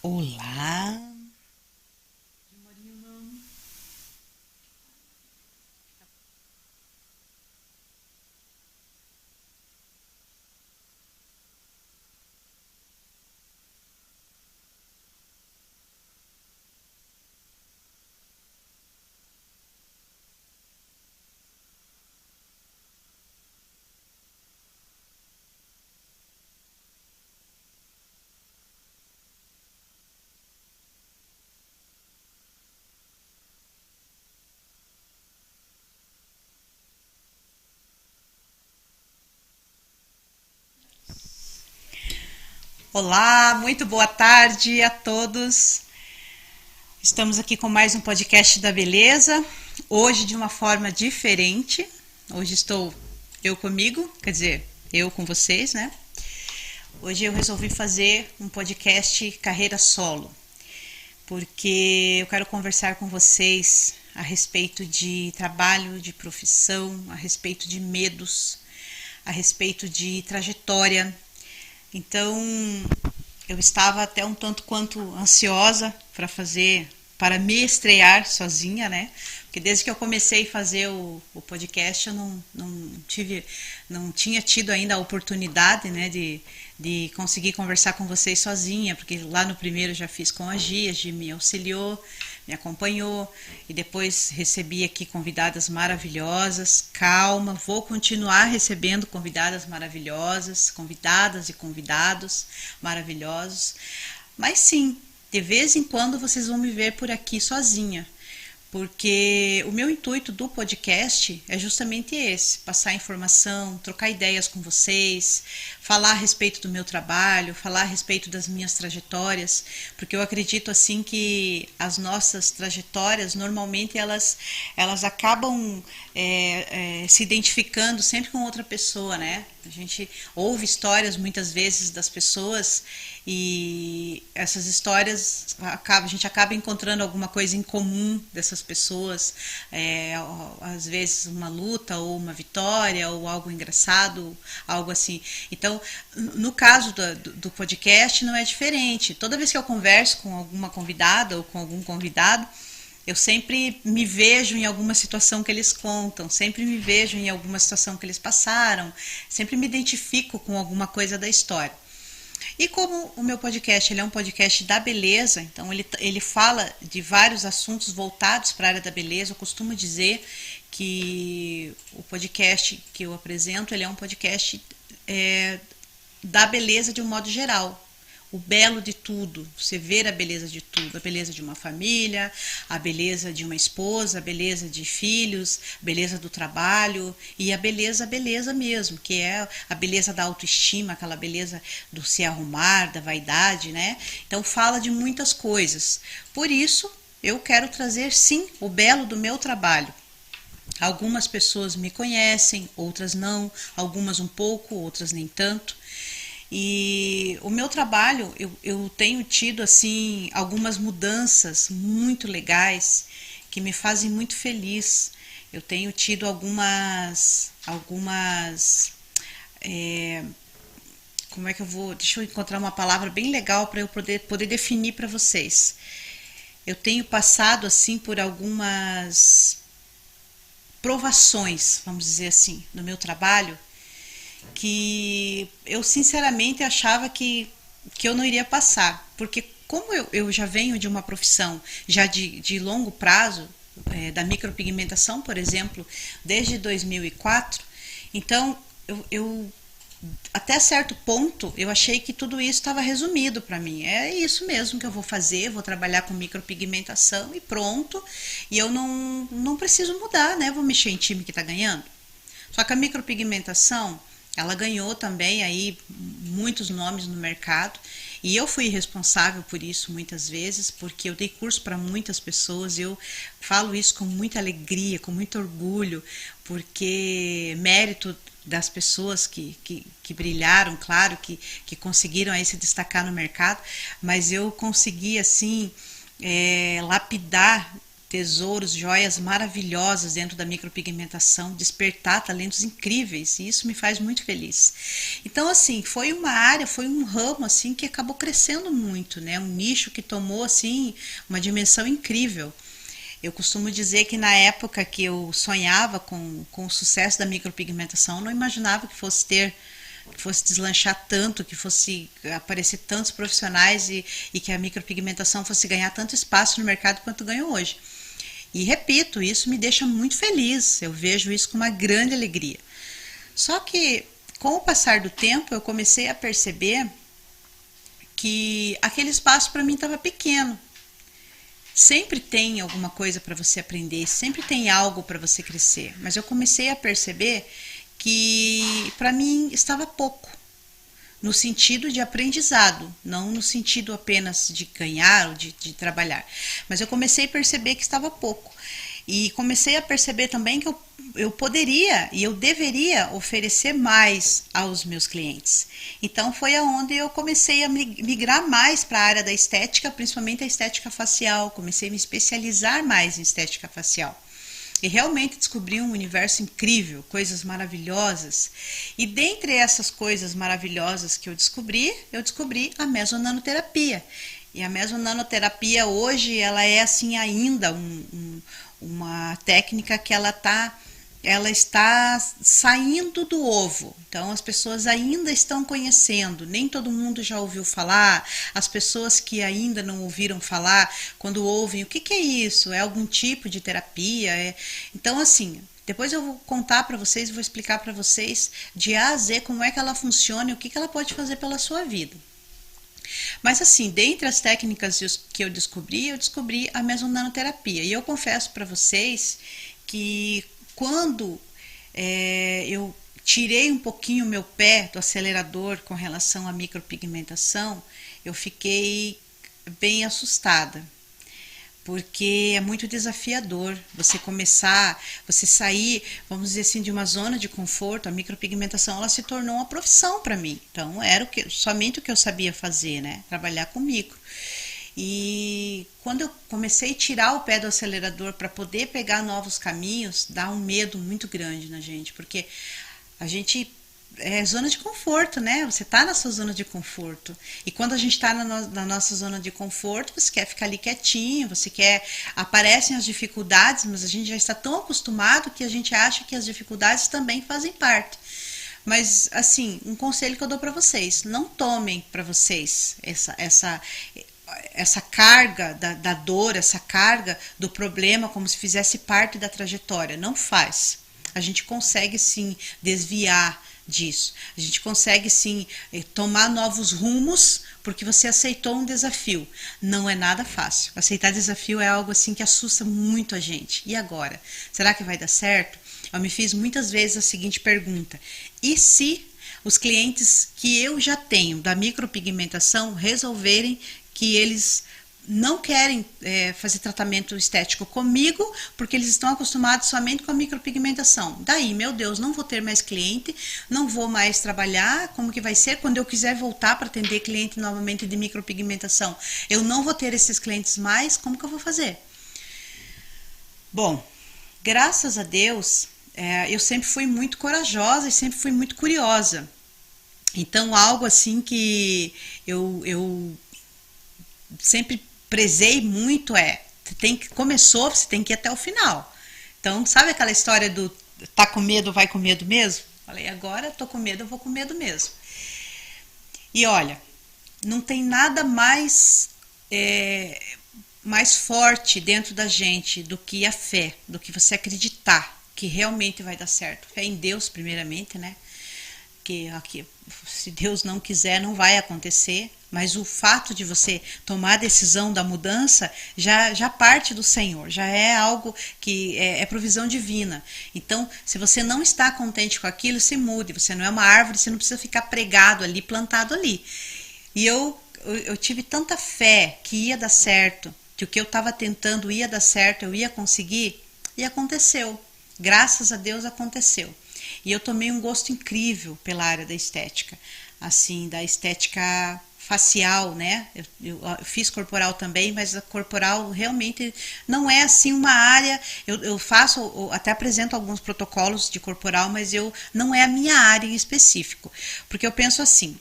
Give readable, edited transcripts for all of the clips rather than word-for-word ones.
Olá, olá, muito boa tarde a todos. Estamos aqui com mais um podcast da beleza. Hoje de uma forma diferente. Hoje estou eu comigo, quer dizer, eu com vocês, né? Hoje eu resolvi fazer um podcast carreira solo, porque eu quero conversar com vocês a respeito de trabalho, de profissão, a respeito de medos, a respeito de trajetória. Então, eu estava até um tanto quanto ansiosa para me estrear sozinha, né? Porque desde que eu comecei a fazer o podcast, eu não tinha tido ainda a oportunidade, né, de conseguir conversar com vocês sozinha, porque lá no primeiro eu já fiz com a Gi me auxiliou, me acompanhou, e depois recebi aqui convidadas maravilhosas. Calma, vou continuar recebendo convidadas maravilhosas, convidadas e convidados maravilhosos, mas sim, de vez em quando vocês vão me ver por aqui sozinha, porque o meu intuito do podcast é justamente esse: passar informação, trocar ideias com vocês, falar a respeito do meu trabalho, falar a respeito das minhas trajetórias, porque eu acredito assim que as nossas trajetórias normalmente elas acabam se identificando sempre com outra pessoa, né? A gente ouve histórias muitas vezes das pessoas e essas histórias a gente acaba encontrando alguma coisa em comum dessas pessoas, às vezes uma luta ou uma vitória ou algo engraçado, algo assim. Então, no caso do podcast não é diferente. Toda vez que eu converso com alguma convidada ou com algum convidado, eu sempre me vejo em alguma situação que eles contam, sempre me vejo em alguma situação que eles passaram, sempre me identifico com alguma coisa da história. E como o meu podcast ele é um podcast da beleza, então ele fala de vários assuntos voltados para a área da beleza. Eu costumo dizer que o podcast que eu apresento ele é um podcast da beleza de um modo geral. O belo de tudo, você ver a beleza de tudo, a beleza de uma família, a beleza de uma esposa, a beleza de filhos, a beleza do trabalho e a beleza mesmo, que é a beleza da autoestima, aquela beleza do se arrumar, da vaidade, né? Então fala de muitas coisas. Por isso, eu quero trazer sim o belo do meu trabalho. Algumas pessoas me conhecem, outras não, algumas um pouco, outras nem tanto. E o meu trabalho, eu tenho tido assim algumas mudanças muito legais que me fazem muito feliz. Eu tenho tido como é que eu vou, deixa eu encontrar uma palavra bem legal para eu poder definir para vocês. Eu tenho passado assim por algumas provações, vamos dizer assim, no meu trabalho, que eu sinceramente achava que eu não iria passar, porque como eu já venho de uma profissão já de longo prazo, da micropigmentação, por exemplo, desde 2004, então eu até certo ponto eu achei que tudo isso estava resumido para mim. É isso mesmo que eu vou fazer, vou trabalhar com micropigmentação e pronto, e eu não preciso mudar, né? Vou mexer em time que está ganhando. Só que a micropigmentação, ela ganhou também aí muitos nomes no mercado e eu fui responsável por isso muitas vezes, porque eu dei curso para muitas pessoas. Eu falo isso com muita alegria, com muito orgulho, porque mérito das pessoas que brilharam, claro, que conseguiram aí se destacar no mercado, mas eu consegui assim lapidar tesouros, joias maravilhosas dentro da micropigmentação, despertar talentos incríveis, e isso me faz muito feliz. Então, assim, foi uma área, foi um ramo, assim, que acabou crescendo muito, né? Um nicho que tomou, assim, uma dimensão incrível. Eu costumo dizer que na época que eu sonhava com o sucesso da micropigmentação, eu não imaginava que fosse deslanchar tanto, que fosse aparecer tantos profissionais e que a micropigmentação fosse ganhar tanto espaço no mercado quanto ganhou hoje. E repito, isso me deixa muito feliz, eu vejo isso com uma grande alegria. Só que com o passar do tempo eu comecei a perceber que aquele espaço para mim estava pequeno. Sempre tem alguma coisa para você aprender, sempre tem algo para você crescer, mas eu comecei a perceber que para mim estava pouco, no sentido de aprendizado, não no sentido apenas de ganhar ou de trabalhar, mas eu comecei a perceber que estava pouco. E comecei a perceber também que eu poderia e eu deveria oferecer mais aos meus clientes. Então foi aonde eu comecei a migrar mais para a área da estética, principalmente a estética facial. Comecei a me especializar mais em estética facial. E realmente descobri um universo incrível, coisas maravilhosas. E dentre essas coisas maravilhosas que eu descobri a mesonanoterapia. E a mesonanoterapia hoje ela é assim ainda uma técnica que ela está saindo do ovo. Então as pessoas ainda estão conhecendo, nem todo mundo já ouviu falar. As pessoas que ainda não ouviram falar, quando ouvem, o que é isso? É algum tipo de terapia? Então assim, depois eu vou contar para vocês, vou explicar para vocês de A a Z como é que ela funciona e o que ela pode fazer pela sua vida. Mas assim, dentre as técnicas que eu descobri a mesonanoterapia. E eu confesso para vocês que quando eu tirei um pouquinho o meu pé do acelerador com relação à micropigmentação, eu fiquei bem assustada. Porque é muito desafiador você sair, vamos dizer assim, de uma zona de conforto. A micropigmentação ela se tornou uma profissão para mim. Então era somente o que eu sabia fazer, né? Trabalhar com micro. E quando eu comecei a tirar o pé do acelerador para poder pegar novos caminhos, dá um medo muito grande na gente, porque a gente é zona de conforto, né? Você tá na sua zona de conforto. E quando a gente tá na nossa zona de conforto, você quer ficar ali quietinho, aparecem as dificuldades, mas a gente já está tão acostumado que a gente acha que as dificuldades também fazem parte. Mas, assim, um conselho que eu dou para vocês, não tomem para vocês essa carga da dor, essa carga do problema como se fizesse parte da trajetória. Não faz. A gente consegue sim desviar disso. A gente consegue sim tomar novos rumos porque você aceitou um desafio. Não é nada fácil. Aceitar desafio é algo assim que assusta muito a gente. E agora? Será que vai dar certo? Eu me fiz muitas vezes a seguinte pergunta: e se os clientes que eu já tenho da micropigmentação resolverem que eles não querem fazer tratamento estético comigo porque eles estão acostumados somente com a micropigmentação? Daí, meu Deus, não vou ter mais cliente, não vou mais trabalhar. Como que vai ser quando eu quiser voltar para atender cliente novamente de micropigmentação? Eu não vou ter esses clientes mais, como que eu vou fazer? Bom, graças a Deus, eu sempre fui muito corajosa e sempre fui muito curiosa. Então, algo assim que eu sempre prezei muito começou, você tem que ir até o final. Então, sabe aquela história do tá com medo, vai com medo mesmo? Falei, agora tô com medo, eu vou com medo mesmo. E olha, não tem nada mais forte dentro da gente do que a fé, do que você acreditar que realmente vai dar certo. Fé em Deus primeiramente, né? Que aqui, se Deus não quiser, não vai acontecer. Mas o fato de você tomar a decisão da mudança já parte do Senhor, já é algo que é provisão divina. Então, se você não está contente com aquilo, se mude. Você não é uma árvore, você não precisa ficar pregado ali, plantado ali. E eu tive tanta fé que ia dar certo, que o que eu estava tentando ia dar certo, eu ia conseguir, e aconteceu. Graças a Deus aconteceu. E eu tomei um gosto incrível pela área da estética, assim, da estética facial, né? Eu fiz corporal também, mas a corporal realmente não é assim uma área. Eu faço, eu até apresento alguns protocolos de corporal, mas não é a minha área em específico, porque eu penso assim,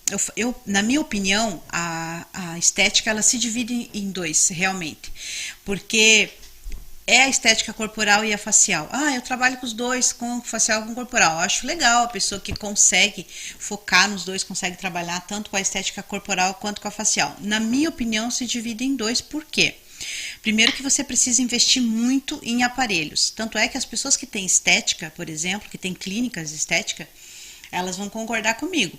na minha opinião, a estética ela se divide em dois, realmente, porque é a estética corporal e a facial. Eu trabalho com os dois, com facial e com corporal. Eu acho legal a pessoa que consegue focar nos dois, consegue trabalhar tanto com a estética corporal quanto com a facial. Na minha opinião, se divide em dois, por quê? Primeiro que você precisa investir muito em aparelhos. Tanto é que as pessoas que têm estética, por exemplo, que têm clínicas de estética, elas vão concordar comigo.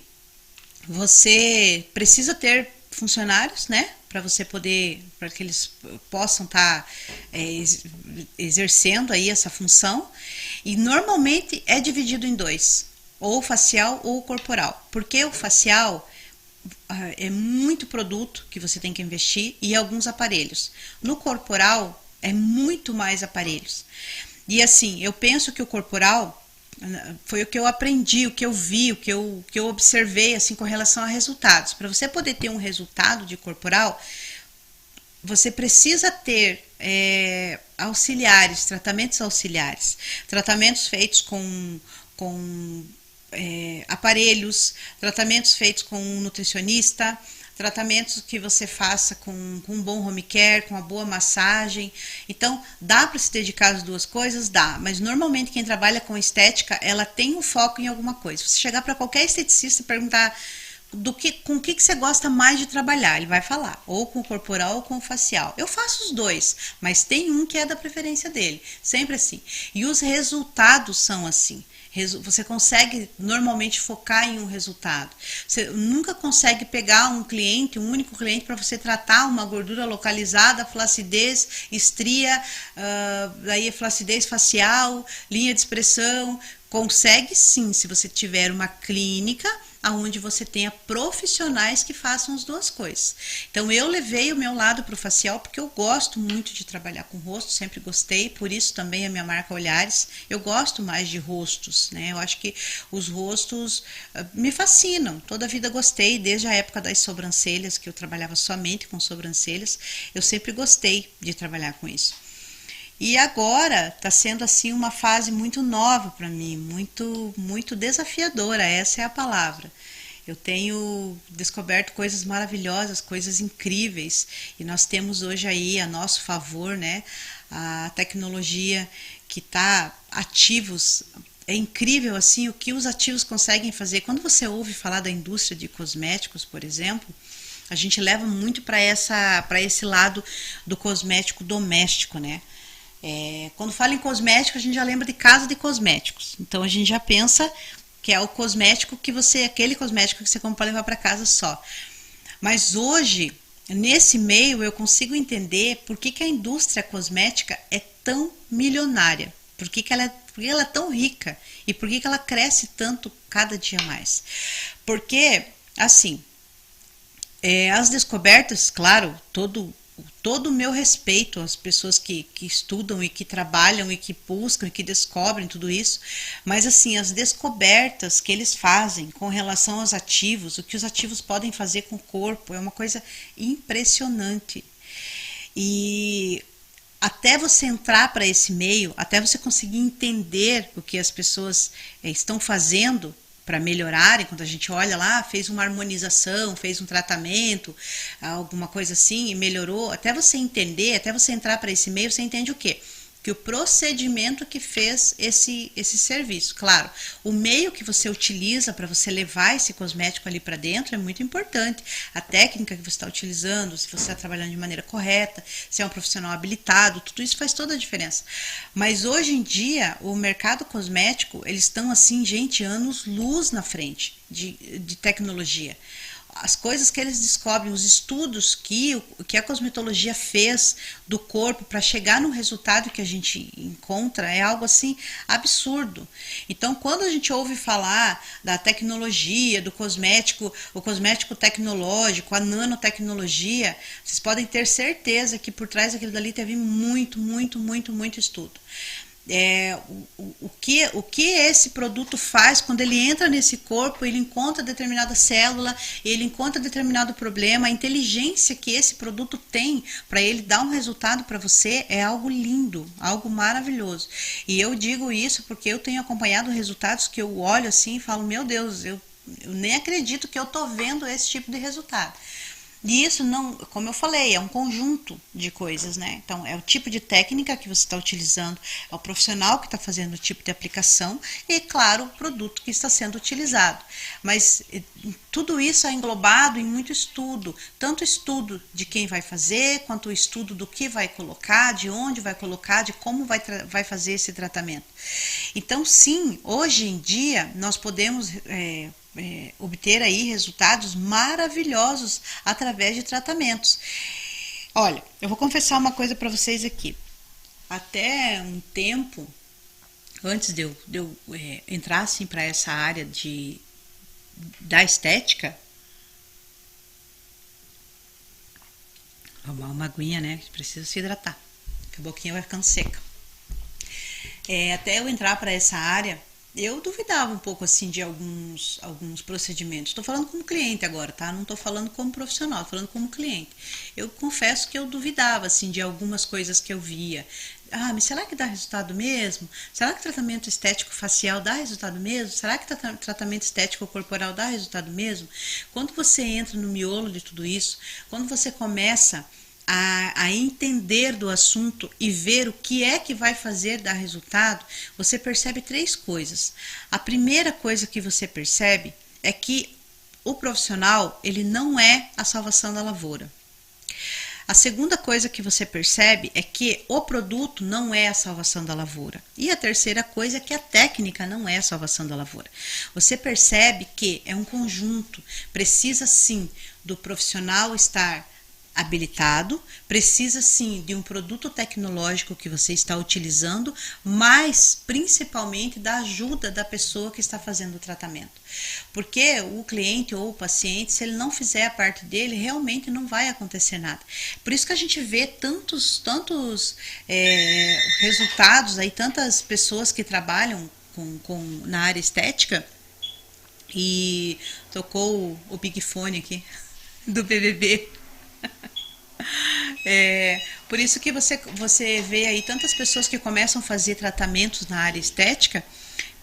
Você precisa ter funcionários, né, para você poder, para que eles possam estar exercendo aí essa função, e normalmente é dividido em dois, ou facial ou corporal, porque o facial é muito produto que você tem que investir e alguns aparelhos. No corporal é muito mais aparelhos. E assim, eu penso que o corporal foi o que eu aprendi, o que eu vi, o que eu observei assim com relação a resultados. Para você poder ter um resultado de corporal, você precisa ter auxiliares, tratamentos feitos com aparelhos, tratamentos feitos com um nutricionista, tratamentos que você faça com um bom home care, com uma boa massagem. Então, dá para se dedicar às duas coisas? Dá, mas normalmente quem trabalha com estética, ela tem um foco em alguma coisa. Se você chegar para qualquer esteticista e perguntar com o que você gosta mais de trabalhar, ele vai falar, ou com o corporal ou com o facial. Eu faço os dois, mas tem um que é da preferência dele, sempre assim. E os resultados são assim. Você consegue normalmente focar em um resultado. Você nunca consegue pegar um único cliente para você tratar uma gordura localizada, flacidez, estria, daí flacidez facial, linha de expressão. Consegue sim, se você tiver uma clínica onde você tenha profissionais que façam as duas coisas. Então eu levei o meu lado para o facial porque eu gosto muito de trabalhar com rosto, sempre gostei, por isso também a minha marca Olhares. Eu gosto mais de rostos, né? Eu acho que os rostos me fascinam, toda a vida gostei, desde a época das sobrancelhas, que eu trabalhava somente com sobrancelhas, eu sempre gostei de trabalhar com isso. E agora está sendo assim uma fase muito nova para mim, muito desafiadora, essa é a palavra. Eu tenho descoberto coisas maravilhosas, coisas incríveis, e nós temos hoje aí a nosso favor, né, a tecnologia que está ativos. É incrível assim o que os ativos conseguem fazer. Quando você ouve falar da indústria de cosméticos, por exemplo, a gente leva muito para esse lado do cosmético doméstico, né? Quando fala em cosmético, a gente já lembra de casa de cosméticos. Então a gente já pensa que é o cosmético aquele cosmético que você compra para levar para casa só. Mas hoje, nesse meio, eu consigo entender por que a indústria cosmética é tão milionária, por que ela é tão rica e por que ela cresce tanto cada dia mais. Porque, assim, as descobertas, claro, todo o meu respeito às pessoas que estudam e que trabalham e que buscam e que descobrem tudo isso, mas assim, as descobertas que eles fazem com relação aos ativos, o que os ativos podem fazer com o corpo, é uma coisa impressionante. E até você entrar para esse meio, até você conseguir entender o que as pessoas estão fazendo para melhorarem, quando a gente olha lá, fez uma harmonização, fez um tratamento, alguma coisa assim, e melhorou, até você entender, até você entrar para esse meio, você entende o quê? Que o procedimento que fez esse serviço. Claro, o meio que você utiliza para você levar esse cosmético ali para dentro é muito importante. A técnica que você está utilizando, se você está trabalhando de maneira correta, se é um profissional habilitado, tudo isso faz toda a diferença. Mas hoje em dia, o mercado cosmético, eles estão assim, gente, anos-luz na frente de tecnologia. As coisas que eles descobrem, os estudos que a cosmetologia fez do corpo para chegar no resultado que a gente encontra é algo assim absurdo. Então, quando a gente ouve falar da tecnologia, do cosmético, o cosmético tecnológico, a nanotecnologia, vocês podem ter certeza que por trás daquilo dali teve muito estudo. o que esse produto faz quando ele entra nesse corpo, ele encontra determinada célula, ele encontra determinado problema, a inteligência que esse produto tem para ele dar um resultado para você é algo lindo, algo maravilhoso. E eu digo isso porque eu tenho acompanhado resultados que eu olho assim e falo, meu Deus, eu nem acredito que eu estou vendo esse tipo de resultado. E isso não, como eu falei, é um conjunto de coisas, né? Então, é o tipo de técnica que você está utilizando, é o profissional que está fazendo o tipo de aplicação e, claro, o produto que está sendo utilizado. Mas tudo isso é englobado em muito estudo, tanto estudo de quem vai fazer, quanto o estudo do que vai colocar, de onde vai colocar, de como vai fazer esse tratamento. Então, sim, hoje em dia, nós podemos obter aí resultados maravilhosos através de tratamentos. Olha, eu vou confessar uma coisa para vocês aqui. Até um tempo, antes de eu entrar assim, para essa área da estética, tomar uma aguinha, né? Precisa se hidratar, que a boquinha vai ficando seca. Até eu entrar para essa área, eu duvidava um pouco assim de alguns procedimentos. Estou falando como cliente agora, tá? Não estou falando como profissional, estou falando como cliente. Eu confesso que eu duvidava assim de algumas coisas que eu via. Ah, mas será que dá resultado mesmo? Será que tratamento estético facial dá resultado mesmo? Será que tratamento estético corporal dá resultado mesmo? Quando você entra no miolo de tudo isso, quando você começa a entender do assunto e ver o que é que vai fazer dar resultado, você percebe três coisas. A primeira coisa que você percebe é que o profissional, ele não é a salvação da lavoura. A segunda coisa que você percebe é que o produto não é a salvação da lavoura. E a terceira coisa é que a técnica não é a salvação da lavoura. Você percebe que é um conjunto, precisa sim do profissional estar habilitado, precisa sim de um produto tecnológico que você está utilizando, mas principalmente da ajuda da pessoa que está fazendo o tratamento. Porque o cliente ou o paciente, se ele não fizer a parte dele, realmente não vai acontecer nada. Por isso que a gente vê tantos resultados aí, tantas pessoas que trabalham na área estética, e tocou o Big Fone aqui do BBB. Por isso que você vê aí tantas pessoas que começam a fazer tratamentos na área estética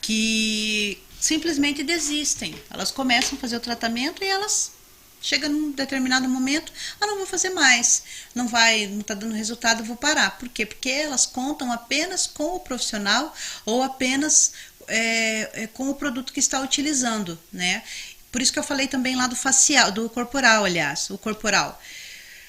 que simplesmente desistem. Elas começam a fazer o tratamento e elas chegam num determinado momento, não vou fazer mais, não está dando resultado, vou parar. Por quê? Porque elas contam apenas com o profissional ou apenas com o produto que está utilizando, né? Por isso que eu falei também lá do facial, do corporal, aliás, o corporal.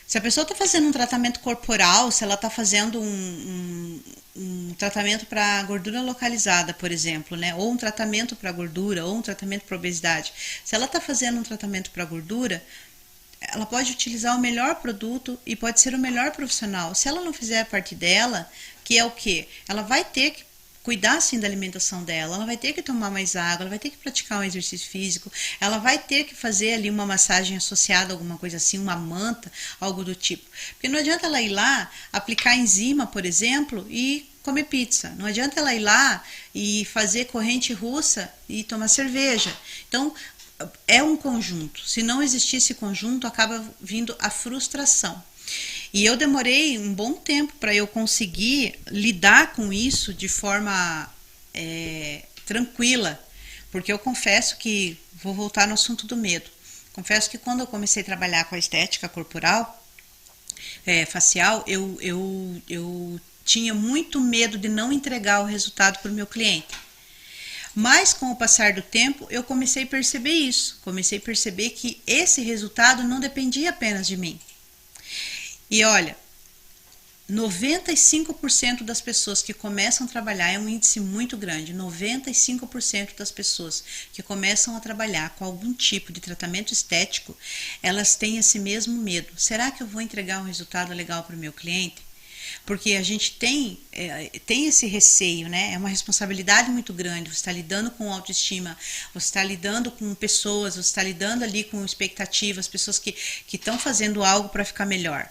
Se a pessoa está fazendo um tratamento corporal, se ela está fazendo um tratamento para gordura localizada, por exemplo, né? Ou um tratamento para gordura, ou um tratamento para obesidade. Se ela está fazendo um tratamento para gordura, ela pode utilizar o melhor produto e pode ser o melhor profissional. Se ela não fizer a parte dela, que é o quê? Ela vai ter que cuidar sim da alimentação dela, ela vai ter que tomar mais água, ela vai ter que praticar um exercício físico, ela vai ter que fazer ali uma massagem associada a alguma coisa assim, uma manta, algo do tipo. Porque não adianta ela ir lá, aplicar enzima, por exemplo, e comer pizza. Não adianta ela ir lá e fazer corrente russa e tomar cerveja. Então, é um conjunto. Se não existir esse conjunto, acaba vindo a frustração. E eu demorei um bom tempo para eu conseguir lidar com isso de forma tranquila, porque eu confesso que, vou voltar no assunto do medo, confesso que quando eu comecei a trabalhar com a estética corporal, facial, eu tinha muito medo de não entregar o resultado para o meu cliente. Mas com o passar do tempo, eu comecei a perceber isso, comecei a perceber que esse resultado não dependia apenas de mim. E olha, 95% das pessoas que começam a trabalhar, é um índice muito grande, 95% das pessoas que começam a trabalhar com algum tipo de tratamento estético, elas têm esse mesmo medo. Será que eu vou entregar um resultado legal para o meu cliente? Porque a gente tem esse receio, né? É uma responsabilidade muito grande. Você está lidando com autoestima, você está lidando com pessoas, você está lidando ali com expectativas, pessoas que estão fazendo algo para ficar melhor.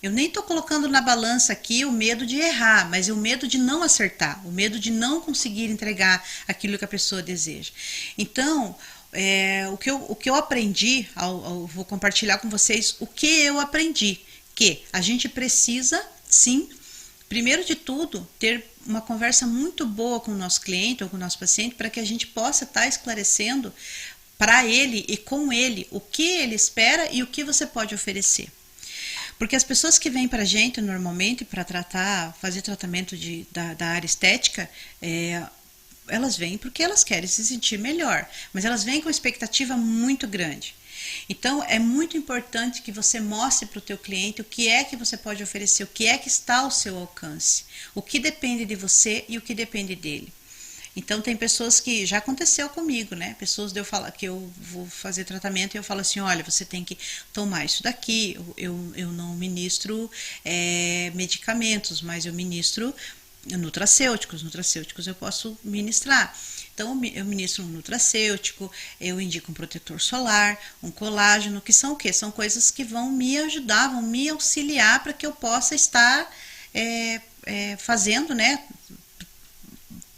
Eu nem estou colocando na balança aqui o medo de errar, mas o medo de não acertar, o medo de não conseguir entregar aquilo que a pessoa deseja. Então, o que eu aprendi, vou compartilhar com vocês o que eu aprendi, que a gente precisa, sim, primeiro de tudo, ter uma conversa muito boa com o nosso cliente ou com o nosso paciente para que a gente possa estar esclarecendo para ele e com ele o que ele espera e o que você pode oferecer. Porque as pessoas que vêm para a gente normalmente para fazer tratamento da área estética, elas vêm porque elas querem se sentir melhor, mas elas vêm com expectativa muito grande. Então é muito importante que você mostre para o teu cliente o que é que você pode oferecer, o que é que está ao seu alcance, o que depende de você e o que depende dele. Então tem pessoas que já aconteceu comigo, né? Pessoas de eu falar que eu vou fazer tratamento e eu falo assim, olha, você tem que tomar isso daqui. Eu não ministro medicamentos, mas eu ministro nutracêuticos. Nutracêuticos eu posso ministrar. Então eu ministro um nutracêutico, eu indico um protetor solar, um colágeno, que são o quê? São coisas que vão me ajudar, vão me auxiliar para que eu possa estar fazendo, né,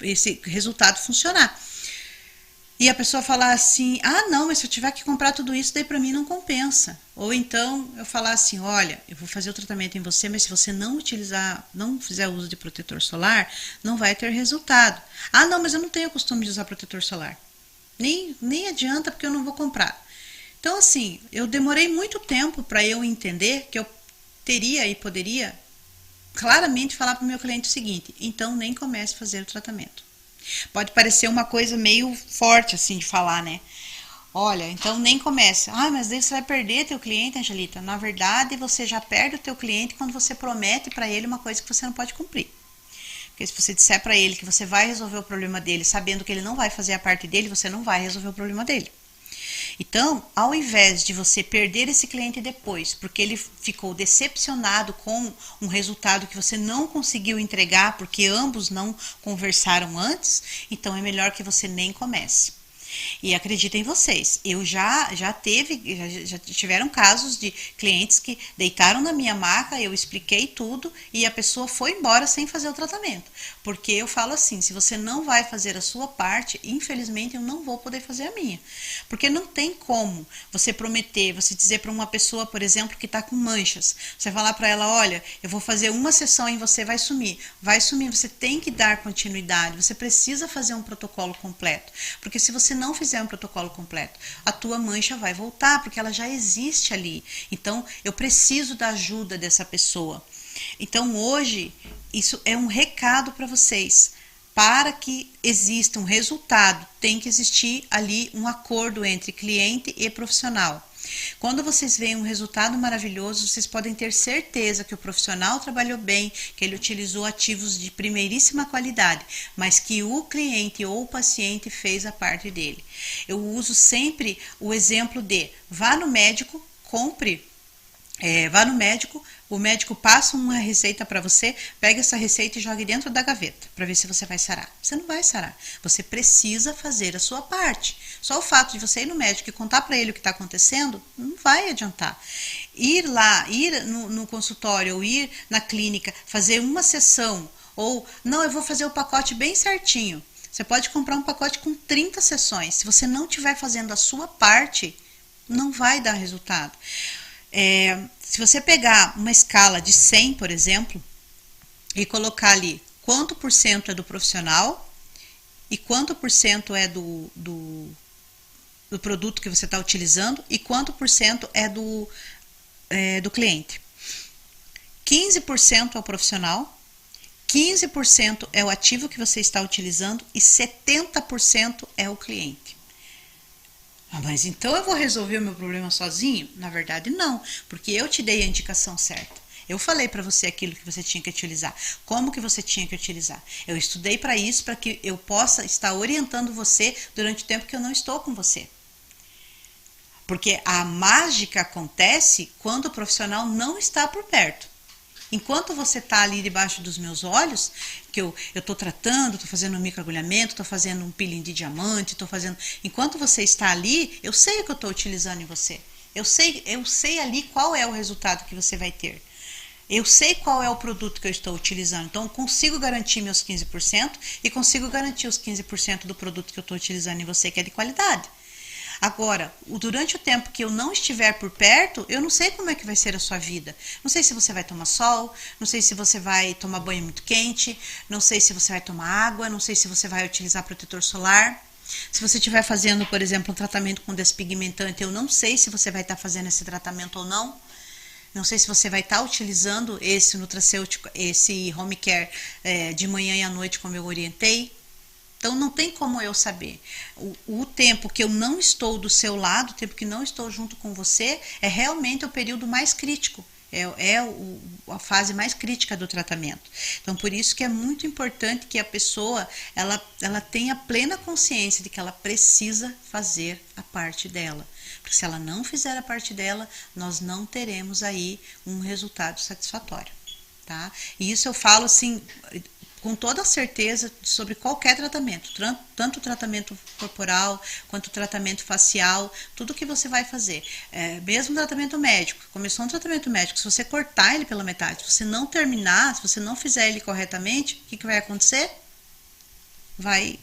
esse resultado funcionar. E a pessoa falar assim, ah não, mas se eu tiver que comprar tudo isso, daí para mim não compensa. Ou então eu falar assim, olha, eu vou fazer o tratamento em você, mas se você não fizer uso de protetor solar, não vai ter resultado. Ah não, mas eu não tenho costume de usar protetor solar. Nem adianta porque eu não vou comprar. Então assim, eu demorei muito tempo para eu entender que eu teria e poderia claramente falar para o meu cliente o seguinte, então nem comece a fazer o tratamento. Pode parecer uma coisa meio forte assim de falar, né? Olha, então nem comece. Ah, mas daí você vai perder teu cliente, Angelita. Na verdade, você já perde o teu cliente quando você promete para ele uma coisa que você não pode cumprir. Porque se você disser para ele que você vai resolver o problema dele, sabendo que ele não vai fazer a parte dele, você não vai resolver o problema dele. Então, ao invés de você perder esse cliente depois, porque ele ficou decepcionado com um resultado que você não conseguiu entregar, porque ambos não conversaram antes, então é melhor que você nem comece. E acreditem vocês, eu já tiveram casos de clientes que deitaram na minha maca, eu expliquei tudo e a pessoa foi embora sem fazer o tratamento. Porque eu falo assim, se você não vai fazer a sua parte, infelizmente eu não vou poder fazer a minha. Porque não tem como você prometer, você dizer para uma pessoa, por exemplo, que está com manchas, você falar para ela, olha, eu vou fazer uma sessão em você, vai sumir, você tem que dar continuidade, você precisa fazer um protocolo completo. Porque se você não fizer um protocolo completo, a tua mancha vai voltar, porque ela já existe ali. Então, eu preciso da ajuda dessa pessoa. Então, hoje, isso é um recado para vocês. Para que exista um resultado, tem que existir ali um acordo entre cliente e profissional. Quando vocês veem um resultado maravilhoso, vocês podem ter certeza que o profissional trabalhou bem, que ele utilizou ativos de primeiríssima qualidade, mas que o cliente ou o paciente fez a parte dele. Eu uso sempre o exemplo de vá no médico, compre. Vá no médico, o médico passa uma receita para você, pega essa receita e joga dentro da gaveta para ver se você vai sarar. Você não vai sarar. Você precisa fazer a sua parte. Só o fato de você ir no médico e contar para ele o que está acontecendo não vai adiantar. Ir lá, ir no consultório ou ir na clínica, fazer uma sessão ou não, eu vou fazer o pacote bem certinho. Você pode comprar um pacote com 30 sessões. Se você não estiver fazendo a sua parte, não vai dar resultado. Se você pegar uma escala de 100, por exemplo, e colocar ali quanto por cento é do profissional e quanto por cento é do produto que você está utilizando e quanto por cento é do cliente. 15% é o profissional, 15% é o ativo que você está utilizando e 70% é o cliente. Mas então eu vou resolver o meu problema sozinho? Na verdade não, porque eu te dei a indicação certa. Eu falei para você aquilo que você tinha que utilizar, como que você tinha que utilizar. Eu estudei para isso, para que eu possa estar orientando você durante o tempo que eu não estou com você. Porque a mágica acontece quando o profissional não está por perto. Enquanto você está ali debaixo dos meus olhos, que eu estou tratando, estou fazendo um microagulhamento, estou fazendo um peeling de diamante, estou fazendo... Enquanto você está ali, eu sei o que eu estou utilizando em você. Eu sei ali qual é o resultado que você vai ter. Eu sei qual é o produto que eu estou utilizando, então eu consigo garantir meus 15% e consigo garantir os 15% do produto que eu estou utilizando em você, que é de qualidade. Agora, durante o tempo que eu não estiver por perto, eu não sei como é que vai ser a sua vida. Não sei se você vai tomar sol, não sei se você vai tomar banho muito quente, não sei se você vai tomar água, não sei se você vai utilizar protetor solar. Se você estiver fazendo, por exemplo, um tratamento com despigmentante, eu não sei se você vai estar fazendo esse tratamento ou não. Não sei se você vai estar utilizando esse nutracêutico, esse home care de manhã e à noite, como eu orientei. Então não tem como eu saber. O tempo que eu não estou do seu lado, o tempo que não estou junto com você, é realmente o período mais crítico. A fase mais crítica do tratamento. Então, por isso que é muito importante que a pessoa ela tenha plena consciência de que ela precisa fazer a parte dela. Porque se ela não fizer a parte dela, nós não teremos aí um resultado satisfatório. Tá? E isso eu falo assim, com toda a certeza sobre qualquer tratamento, tanto o tratamento corporal quanto o tratamento facial, tudo que você vai fazer. Mesmo o tratamento médico, começou um tratamento médico, se você cortar ele pela metade, se você não terminar, se você não fizer ele corretamente, o que vai acontecer? Vai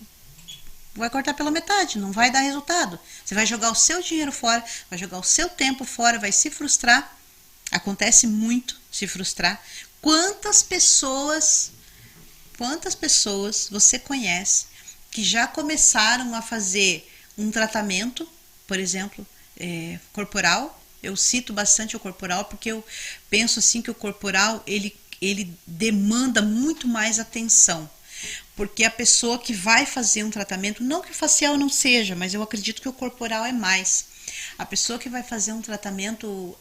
cortar pela metade, não vai dar resultado. Você vai jogar o seu dinheiro fora, vai jogar o seu tempo fora, vai se frustrar. Acontece muito se frustrar. Quantas pessoas você conhece que já começaram a fazer um tratamento, por exemplo, corporal? Eu cito bastante o corporal porque eu penso assim que o corporal ele demanda muito mais atenção. Porque a pessoa que vai fazer um tratamento, não que o facial não seja, mas eu acredito que o corporal é mais. A pessoa que vai fazer um tratamento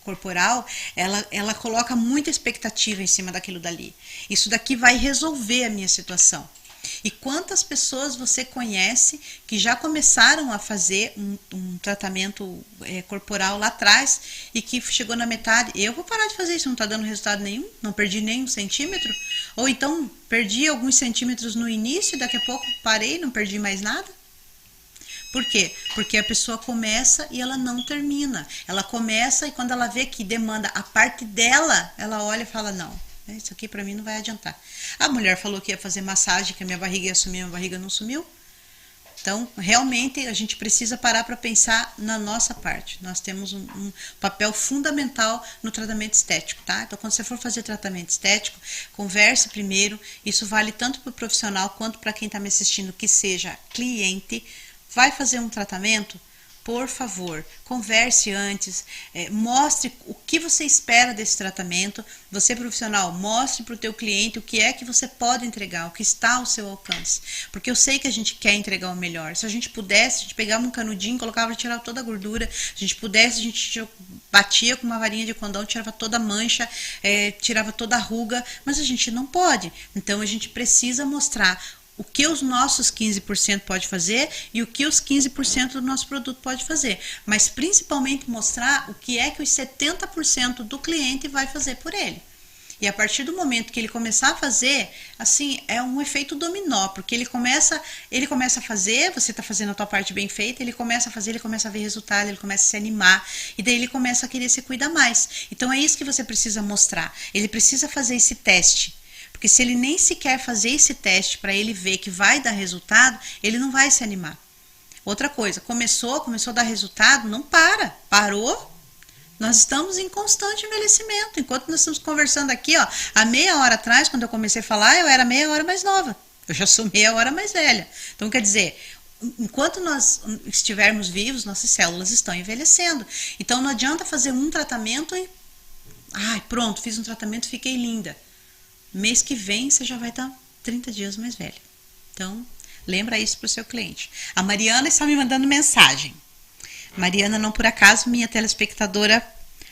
corporal, ela coloca muita expectativa em cima daquilo dali. Isso daqui vai resolver a minha situação. E quantas pessoas você conhece que já começaram a fazer um tratamento corporal lá atrás e que chegou na metade, eu vou parar de fazer isso, não está dando resultado nenhum, não perdi nem um centímetro, ou então perdi alguns centímetros no início e daqui a pouco parei, não perdi mais nada. Por quê? Porque a pessoa começa e ela não termina. Ela começa e quando ela vê que demanda a parte dela, ela olha e fala, não, isso aqui pra mim não vai adiantar. A mulher falou que ia fazer massagem, que a minha barriga ia sumir, a minha barriga não sumiu. Então, realmente, a gente precisa parar para pensar na nossa parte. Nós temos um papel fundamental no tratamento estético, tá? Então, quando você for fazer tratamento estético, converse primeiro. Isso vale tanto para o profissional quanto para quem está me assistindo, que seja cliente. Vai fazer um tratamento? Por favor, converse antes, mostre o que você espera desse tratamento. Você, profissional, mostre para o teu cliente o que é que você pode entregar, o que está ao seu alcance. Porque eu sei que a gente quer entregar o melhor. Se a gente pudesse, a gente pegava um canudinho, colocava e tirava toda a gordura. Se a gente pudesse, a gente batia com uma varinha de condão, tirava toda a mancha, tirava toda a ruga. Mas a gente não pode. Então a gente precisa mostrar o que os nossos 15% pode fazer e o que os 15% do nosso produto pode fazer. Mas principalmente mostrar o que é que os 70% do cliente vai fazer por ele. E a partir do momento que ele começar a fazer, assim, é um efeito dominó, porque ele começa a fazer, você está fazendo a tua parte bem feita, ele começa a fazer, ele começa a ver resultado, ele começa a se animar, e daí ele começa a querer se cuidar mais. Então é isso que você precisa mostrar. Ele precisa fazer esse teste. Porque se ele nem sequer fazer esse teste para ele ver que vai dar resultado, ele não vai se animar. Outra coisa, começou a dar resultado, não parou. Nós estamos em constante envelhecimento. Enquanto nós estamos conversando aqui, ó, há meia hora atrás, quando eu comecei a falar, eu era meia hora mais nova. Eu já sou meia hora mais velha. Então, quer dizer, enquanto nós estivermos vivos, nossas células estão envelhecendo. Então, não adianta fazer um tratamento e... pronto, fiz um tratamento, fiquei linda. Mês que vem você já vai estar 30 dias mais velha. Então, lembra isso para o seu cliente. A Mariana está me mandando mensagem. Mariana, não por acaso, minha telespectadora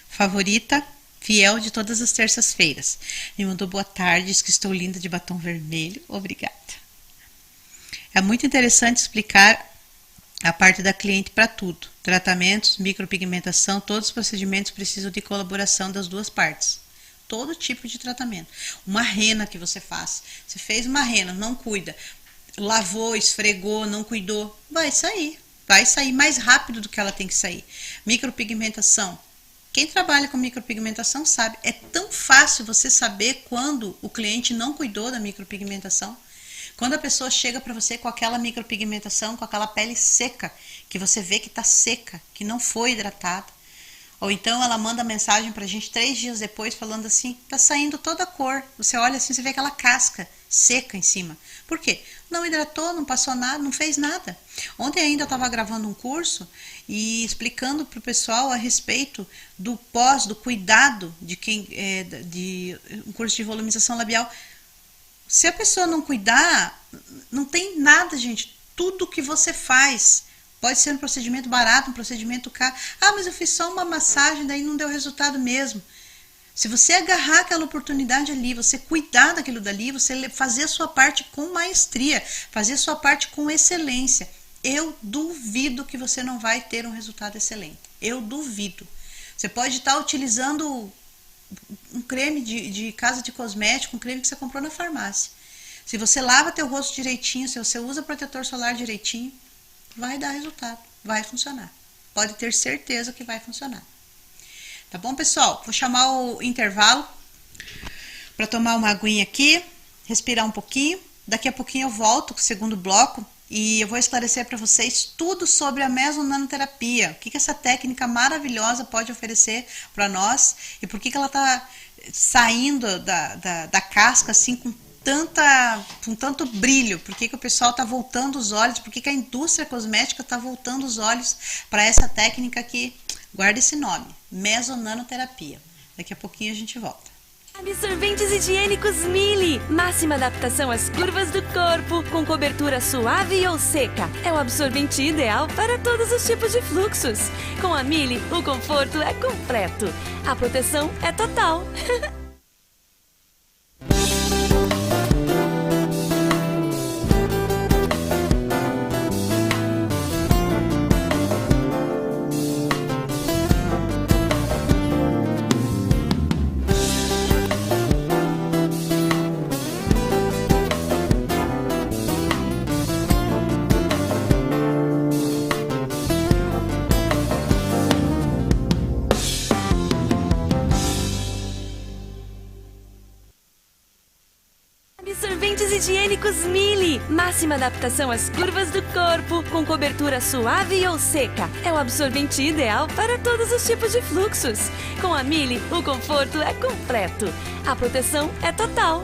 favorita, fiel de todas as terças-feiras. Me mandou boa tarde, diz que estou linda de batom vermelho. Obrigada. É muito interessante explicar a parte da cliente para tudo. Tratamentos, micropigmentação, todos os procedimentos precisam de colaboração das duas partes. Todo tipo de tratamento. Uma rena que você faz. Você fez uma rena, não cuida. Lavou, esfregou, não cuidou. Vai sair mais rápido do que ela tem que sair. Micropigmentação. Quem trabalha com micropigmentação sabe, é tão fácil você saber quando o cliente não cuidou da micropigmentação. Quando a pessoa chega para você com aquela micropigmentação, com aquela pele seca, que você vê que está seca, que não foi hidratada. Ou então ela manda mensagem pra gente 3 dias depois falando assim, tá saindo toda a cor. Você olha assim, você vê aquela casca seca em cima. Por quê? Não hidratou, não passou nada, não fez nada. Ontem ainda eu estava gravando um curso e explicando pro pessoal a respeito do pós, do cuidado de quem de um curso de volumização labial. Se a pessoa não cuidar, não tem nada, gente. Tudo que você faz pode ser um procedimento barato, um procedimento caro. Ah, mas eu fiz só uma massagem, daí não deu resultado mesmo. Se você agarrar aquela oportunidade ali, você cuidar daquilo dali, você fazer a sua parte com maestria, fazer a sua parte com excelência, eu duvido que você não vai ter um resultado excelente. Eu duvido. Você pode estar utilizando um creme de casa de cosmético, um creme que você comprou na farmácia. Se você lava teu rosto direitinho, se você usa protetor solar direitinho, vai dar resultado, vai funcionar. Pode ter certeza que vai funcionar. Tá bom, pessoal? Vou chamar o intervalo para tomar uma aguinha aqui, respirar um pouquinho. Daqui a pouquinho eu volto com o segundo bloco e eu vou esclarecer para vocês tudo sobre a mesonanoterapia. O que essa técnica maravilhosa pode oferecer para nós e por que ela está saindo da casca assim com tanto brilho, por que o pessoal está voltando os olhos, por que a indústria cosmética está voltando os olhos para essa técnica que, guarda esse nome, mesonanoterapia. Daqui a pouquinho a gente volta. Absorventes higiênicos Mili, máxima adaptação às curvas do corpo, com cobertura suave ou seca. É o absorvente ideal para todos os tipos de fluxos. Com a Mili, o conforto é completo, a proteção é total. Absorventes higiênicos Mili, máxima adaptação às curvas do corpo, com cobertura suave ou seca. É o absorvente ideal para todos os tipos de fluxos. Com a Mili, o conforto é completo, a proteção é total.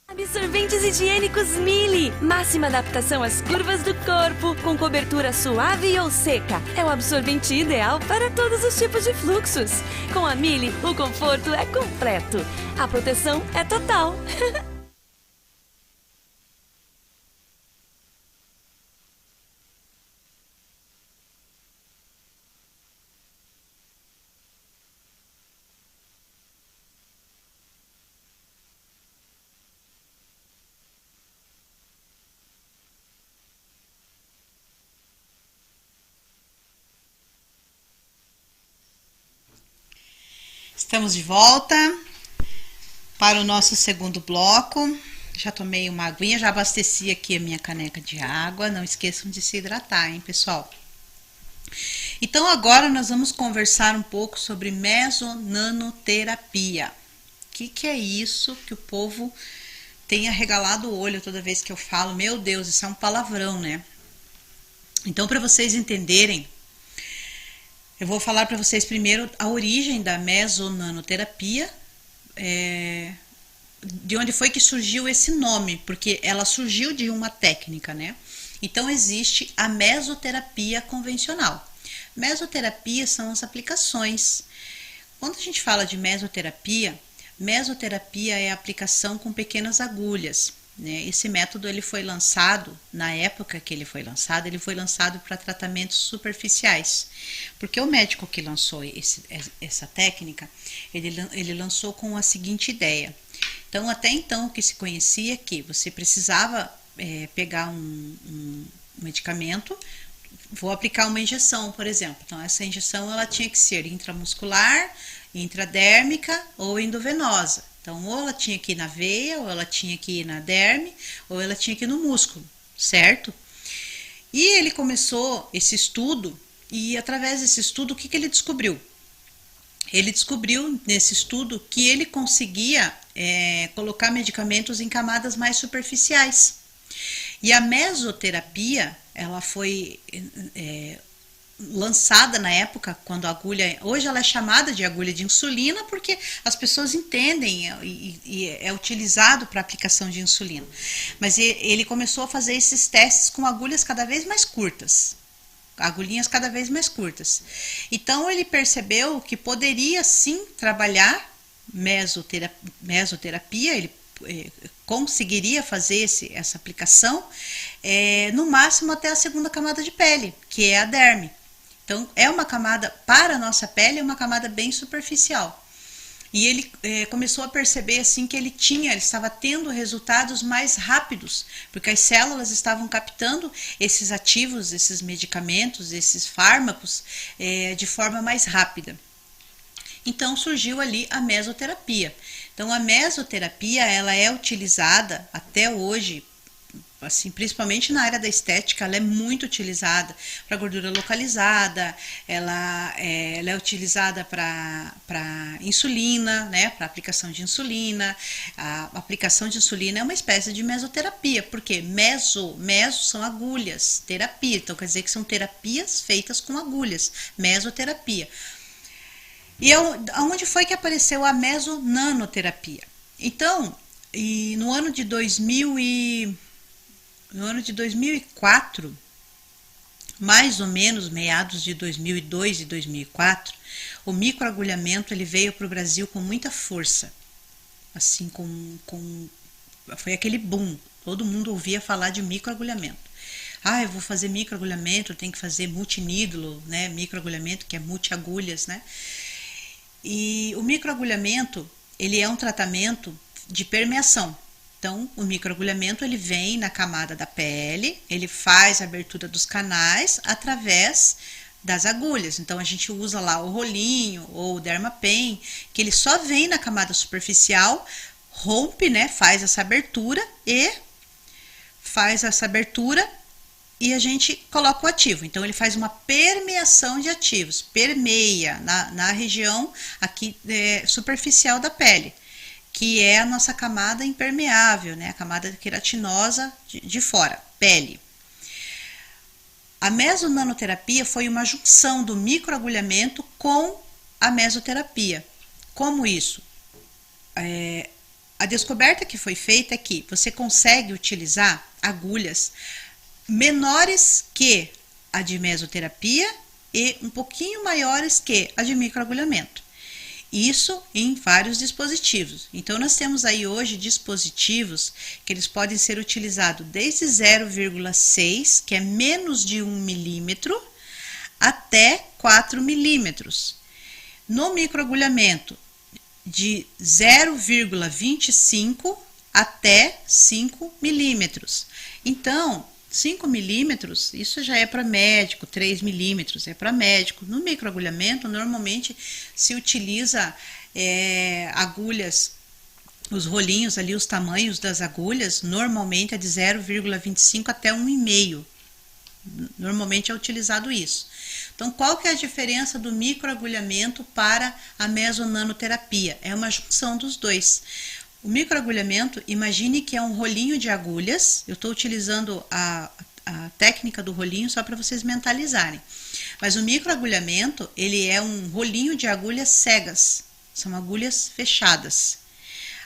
Absorventes higiênicos Mili, máxima adaptação às curvas do corpo, com cobertura suave ou seca. É o absorvente ideal para todos os tipos de fluxos. Com a Mili, o conforto é completo, a proteção é total. Estamos de volta para o nosso segundo bloco. Já tomei uma aguinha, já abasteci aqui a minha caneca de água. Não esqueçam de se hidratar, hein, pessoal? Então agora nós vamos conversar um pouco sobre mesonanoterapia. O que é isso que o povo tem arregalado o olho toda vez que eu falo? Meu Deus, isso é um palavrão, né? Então, para vocês entenderem, eu vou falar para vocês primeiro a origem da mesonanoterapia, de onde foi que surgiu esse nome, porque ela surgiu de uma técnica, né? Então existe a mesoterapia convencional. Mesoterapia são as aplicações. Quando a gente fala de mesoterapia, mesoterapia é a aplicação com pequenas agulhas, né? Esse método ele foi lançado, na época que ele foi lançado para tratamentos superficiais, porque o médico que lançou essa técnica, ele lançou com a seguinte ideia. Então, até então, o que se conhecia é que você precisava pegar um medicamento, vou aplicar uma injeção, por exemplo. Então, essa injeção ela tinha que ser intramuscular, intradérmica ou endovenosa. Então, ou ela tinha que ir na veia, ou ela tinha que ir na derme, ou ela tinha que ir no músculo, certo? E ele começou esse estudo, e através desse estudo, o que ele descobriu? Ele descobriu nesse estudo que ele conseguia colocar medicamentos em camadas mais superficiais. E a mesoterapia, ela foi lançada na época, quando a agulha, hoje ela é chamada de agulha de insulina, porque as pessoas entendem e é utilizado para aplicação de insulina. Mas ele começou a fazer esses testes com agulhas cada vez mais curtas, agulhinhas cada vez mais curtas. Então ele percebeu que poderia sim trabalhar mesoterapia, ele conseguiria fazer essa aplicação no máximo até a segunda camada de pele, que é a derme. Então é uma camada, para a nossa pele, é uma camada bem superficial. E ele começou a perceber assim que ele estava tendo resultados mais rápidos, porque as células estavam captando esses ativos, esses medicamentos, esses fármacos de forma mais rápida. Então surgiu ali a mesoterapia. Então a mesoterapia ela é utilizada até hoje, assim, principalmente na área da estética, ela é muito utilizada para gordura localizada, ela é utilizada para insulina, né, para aplicação de insulina. A aplicação de insulina é uma espécie de mesoterapia, porque meso são agulhas, terapia, então quer dizer que são terapias feitas com agulhas, mesoterapia. E aonde foi que apareceu a mesonanoterapia? Então, no ano de 2004, mais ou menos meados de 2002 e 2004, o microagulhamento ele veio para o Brasil com muita força, assim, foi aquele boom, todo mundo ouvia falar de microagulhamento. Eu vou fazer microagulhamento, tem que fazer multinídulo, né? Microagulhamento que é multiagulhas, né? E o microagulhamento ele é um tratamento de permeação. Então, o microagulhamento ele vem na camada da pele, ele faz a abertura dos canais através das agulhas. Então, a gente usa lá o rolinho ou o Dermapen, que ele só vem na camada superficial, rompe, né, faz essa abertura e a gente coloca o ativo. Então, ele faz uma permeação de ativos, permeia na região aqui superficial da pele, que é a nossa camada impermeável, né? A camada queratinosa de fora, pele. A mesonanoterapia foi uma junção do microagulhamento com a mesoterapia. Como isso? A descoberta que foi feita é que você consegue utilizar agulhas menores que a de mesoterapia e um pouquinho maiores que a de microagulhamento. Isso em vários dispositivos. Então, nós temos aí hoje dispositivos que eles podem ser utilizados desde 0,6, que é menos de 1 milímetro, até 4 milímetros. No microagulhamento, de 0,25 até 5 milímetros. Então, 5 milímetros, isso já é para médico, 3 milímetros é para médico. No microagulhamento, normalmente se utiliza agulhas, os rolinhos ali, os tamanhos das agulhas, normalmente é de 0,25 até 1,5. Normalmente é utilizado isso. Então, qual que é a diferença do microagulhamento para a mesonanoterapia? É uma junção dos dois. O microagulhamento, imagine que é um rolinho de agulhas. Eu estou utilizando a técnica do rolinho só para vocês mentalizarem. Mas o microagulhamento, ele é um rolinho de agulhas cegas. São agulhas fechadas.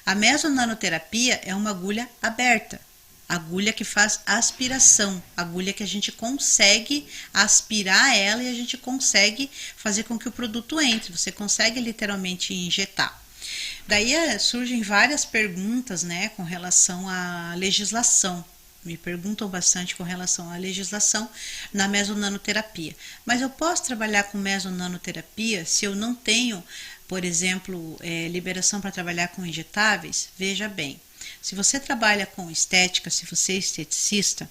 A mesonanoterapia é uma agulha aberta. agulha que faz aspiração, agulha que a gente consegue aspirar ela e a gente consegue fazer com que o produto entre, você consegue literalmente injetar. Daí surgem várias perguntas, né, com relação à legislação. Me perguntam bastante com relação à legislação na mesonanoterapia. Mas eu posso trabalhar com mesonanoterapia se eu não tenho, por exemplo, liberação para trabalhar com injetáveis? Veja bem, se você trabalha com estética, se você é esteticista,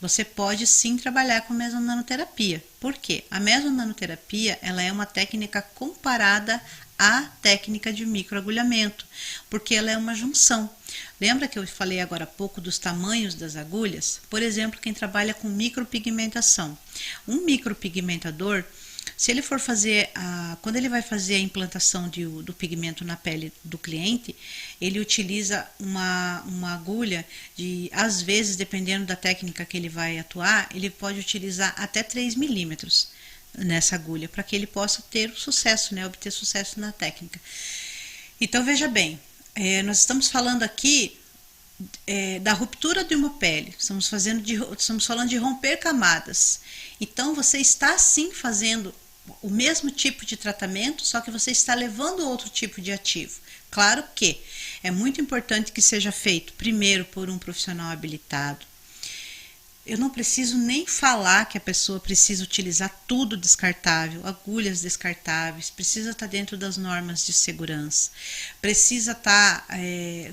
você pode sim trabalhar com mesonanoterapia. Por quê? A mesonanoterapia ela é uma técnica comparada à técnica de microagulhamento, porque ela é uma junção. Lembra que eu falei agora há pouco dos tamanhos das agulhas? Por exemplo, quem trabalha com micropigmentação. Um micropigmentador, se ele for fazer, quando ele vai fazer a implantação do pigmento na pele do cliente, ele utiliza uma agulha de, às vezes, dependendo da técnica que ele vai atuar, ele pode utilizar até 3 milímetros nessa agulha, para que ele possa ter sucesso, né, obter sucesso na técnica. Então, veja bem, nós estamos falando aqui da ruptura de uma pele, estamos falando de romper camadas. Então, você está sim fazendo o mesmo tipo de tratamento, só que você está levando outro tipo de ativo. Claro que é muito importante que seja feito primeiro por um profissional habilitado. Eu não preciso nem falar que a pessoa precisa utilizar tudo descartável, agulhas descartáveis, precisa estar dentro das normas de segurança, precisa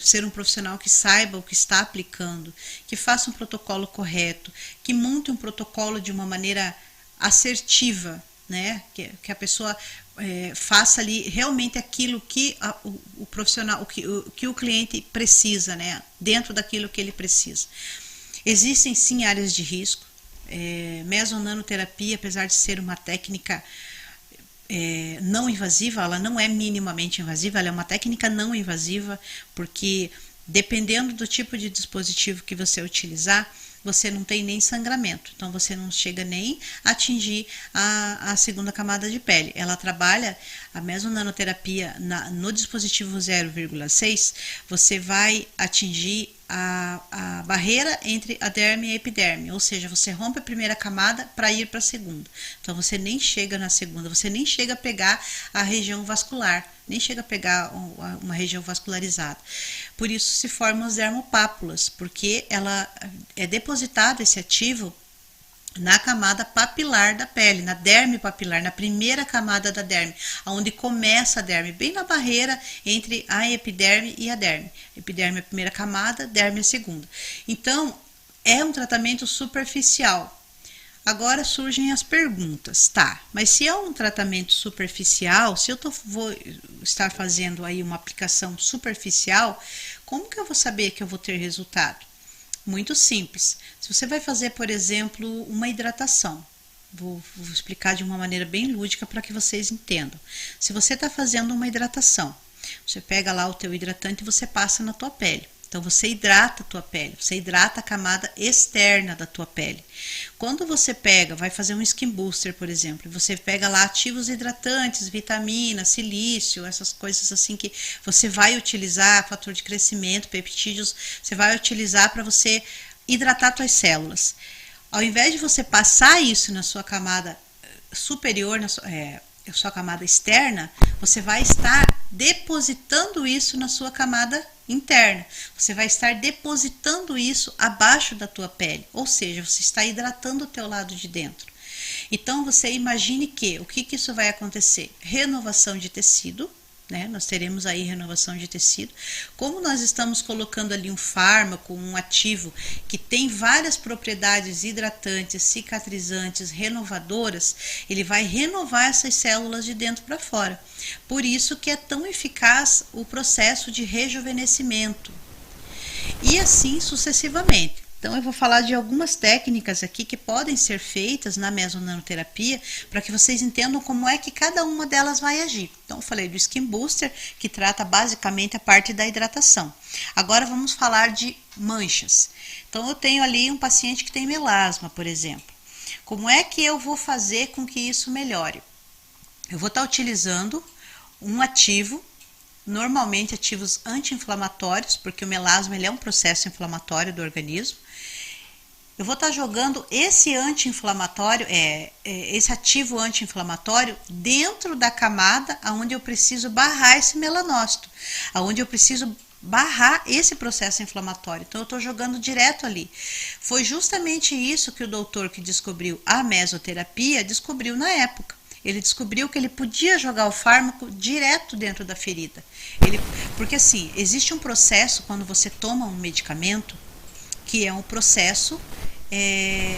ser um profissional que saiba o que está aplicando, que faça um protocolo correto, que monte um protocolo de uma maneira assertiva, né? Que a pessoa faça ali realmente aquilo que o profissional, que o cliente precisa, né? Dentro daquilo que ele precisa. Existem sim áreas de risco. Mesonanoterapia, apesar de ser uma técnica não invasiva, ela não é minimamente invasiva, ela é uma técnica não invasiva, porque dependendo do tipo de dispositivo que você utilizar, você não tem nem sangramento, então você não chega nem a atingir a segunda camada de pele. Ela trabalha, a mesonanoterapia no dispositivo 0,6, você vai atingir a barreira entre a derme e a epiderme, ou seja, você rompe a primeira camada para ir para a segunda. Então você nem chega na segunda, você nem chega a pegar a região vascular, nem chega a pegar uma região vascularizada. Por isso se formam as dermopápulas, porque ela é depositado esse ativo na camada papilar da pele, na derme papilar, na primeira camada da derme, onde começa a derme, bem na barreira entre a epiderme e a derme. Epiderme é a primeira camada, derme é a segunda. Então, é um tratamento superficial. Agora surgem as perguntas, tá? Mas se é um tratamento superficial, se eu vou estar fazendo aí uma aplicação superficial, como que eu vou saber que eu vou ter resultado? Muito simples. Se você vai fazer, por exemplo, uma hidratação, vou explicar de uma maneira bem lúdica para que vocês entendam. Se você está fazendo uma hidratação, você pega lá o teu hidratante e você passa na tua pele. Então você hidrata a tua pele, você hidrata a camada externa da tua pele. Quando você vai fazer um skin booster, por exemplo, você pega lá ativos hidratantes, vitamina, silício, essas coisas assim que você vai utilizar, fator de crescimento, peptídeos, você vai utilizar para você hidratar suas células. Ao invés de você passar isso na sua camada superior, sua camada externa, você vai estar depositando isso na sua camada interna. Você vai estar depositando isso abaixo da tua pele, ou seja, você está hidratando o teu lado de dentro. Então você imagine o que isso vai acontecer? Renovação de tecido, né? Nós teremos aí renovação de tecido. Como nós estamos colocando ali um fármaco, um ativo que tem várias propriedades hidratantes, cicatrizantes, renovadoras, ele vai renovar essas células de dentro para fora. Por isso que é tão eficaz o processo de rejuvenescimento. E assim sucessivamente. Então eu vou falar de algumas técnicas aqui que podem ser feitas na mesonanoterapia para que vocês entendam como é que cada uma delas vai agir. Então eu falei do Skin Booster, que trata basicamente a parte da hidratação. Agora vamos falar de manchas. Então eu tenho ali um paciente que tem melasma, por exemplo. Como é que eu vou fazer com que isso melhore? Eu vou estar utilizando um ativo, normalmente ativos anti-inflamatórios, porque o melasma ele é um processo inflamatório do organismo. eu vou estar jogando esse anti-inflamatório, esse ativo anti-inflamatório dentro da camada onde eu preciso barrar esse melanócito, onde eu preciso barrar esse processo inflamatório. Então eu estou jogando direto ali. Foi justamente isso que o doutor que descobriu a mesoterapia descobriu na época. Ele descobriu que ele podia jogar o fármaco direto dentro da ferida. Porque assim, existe um processo quando você toma um medicamento, que é um processo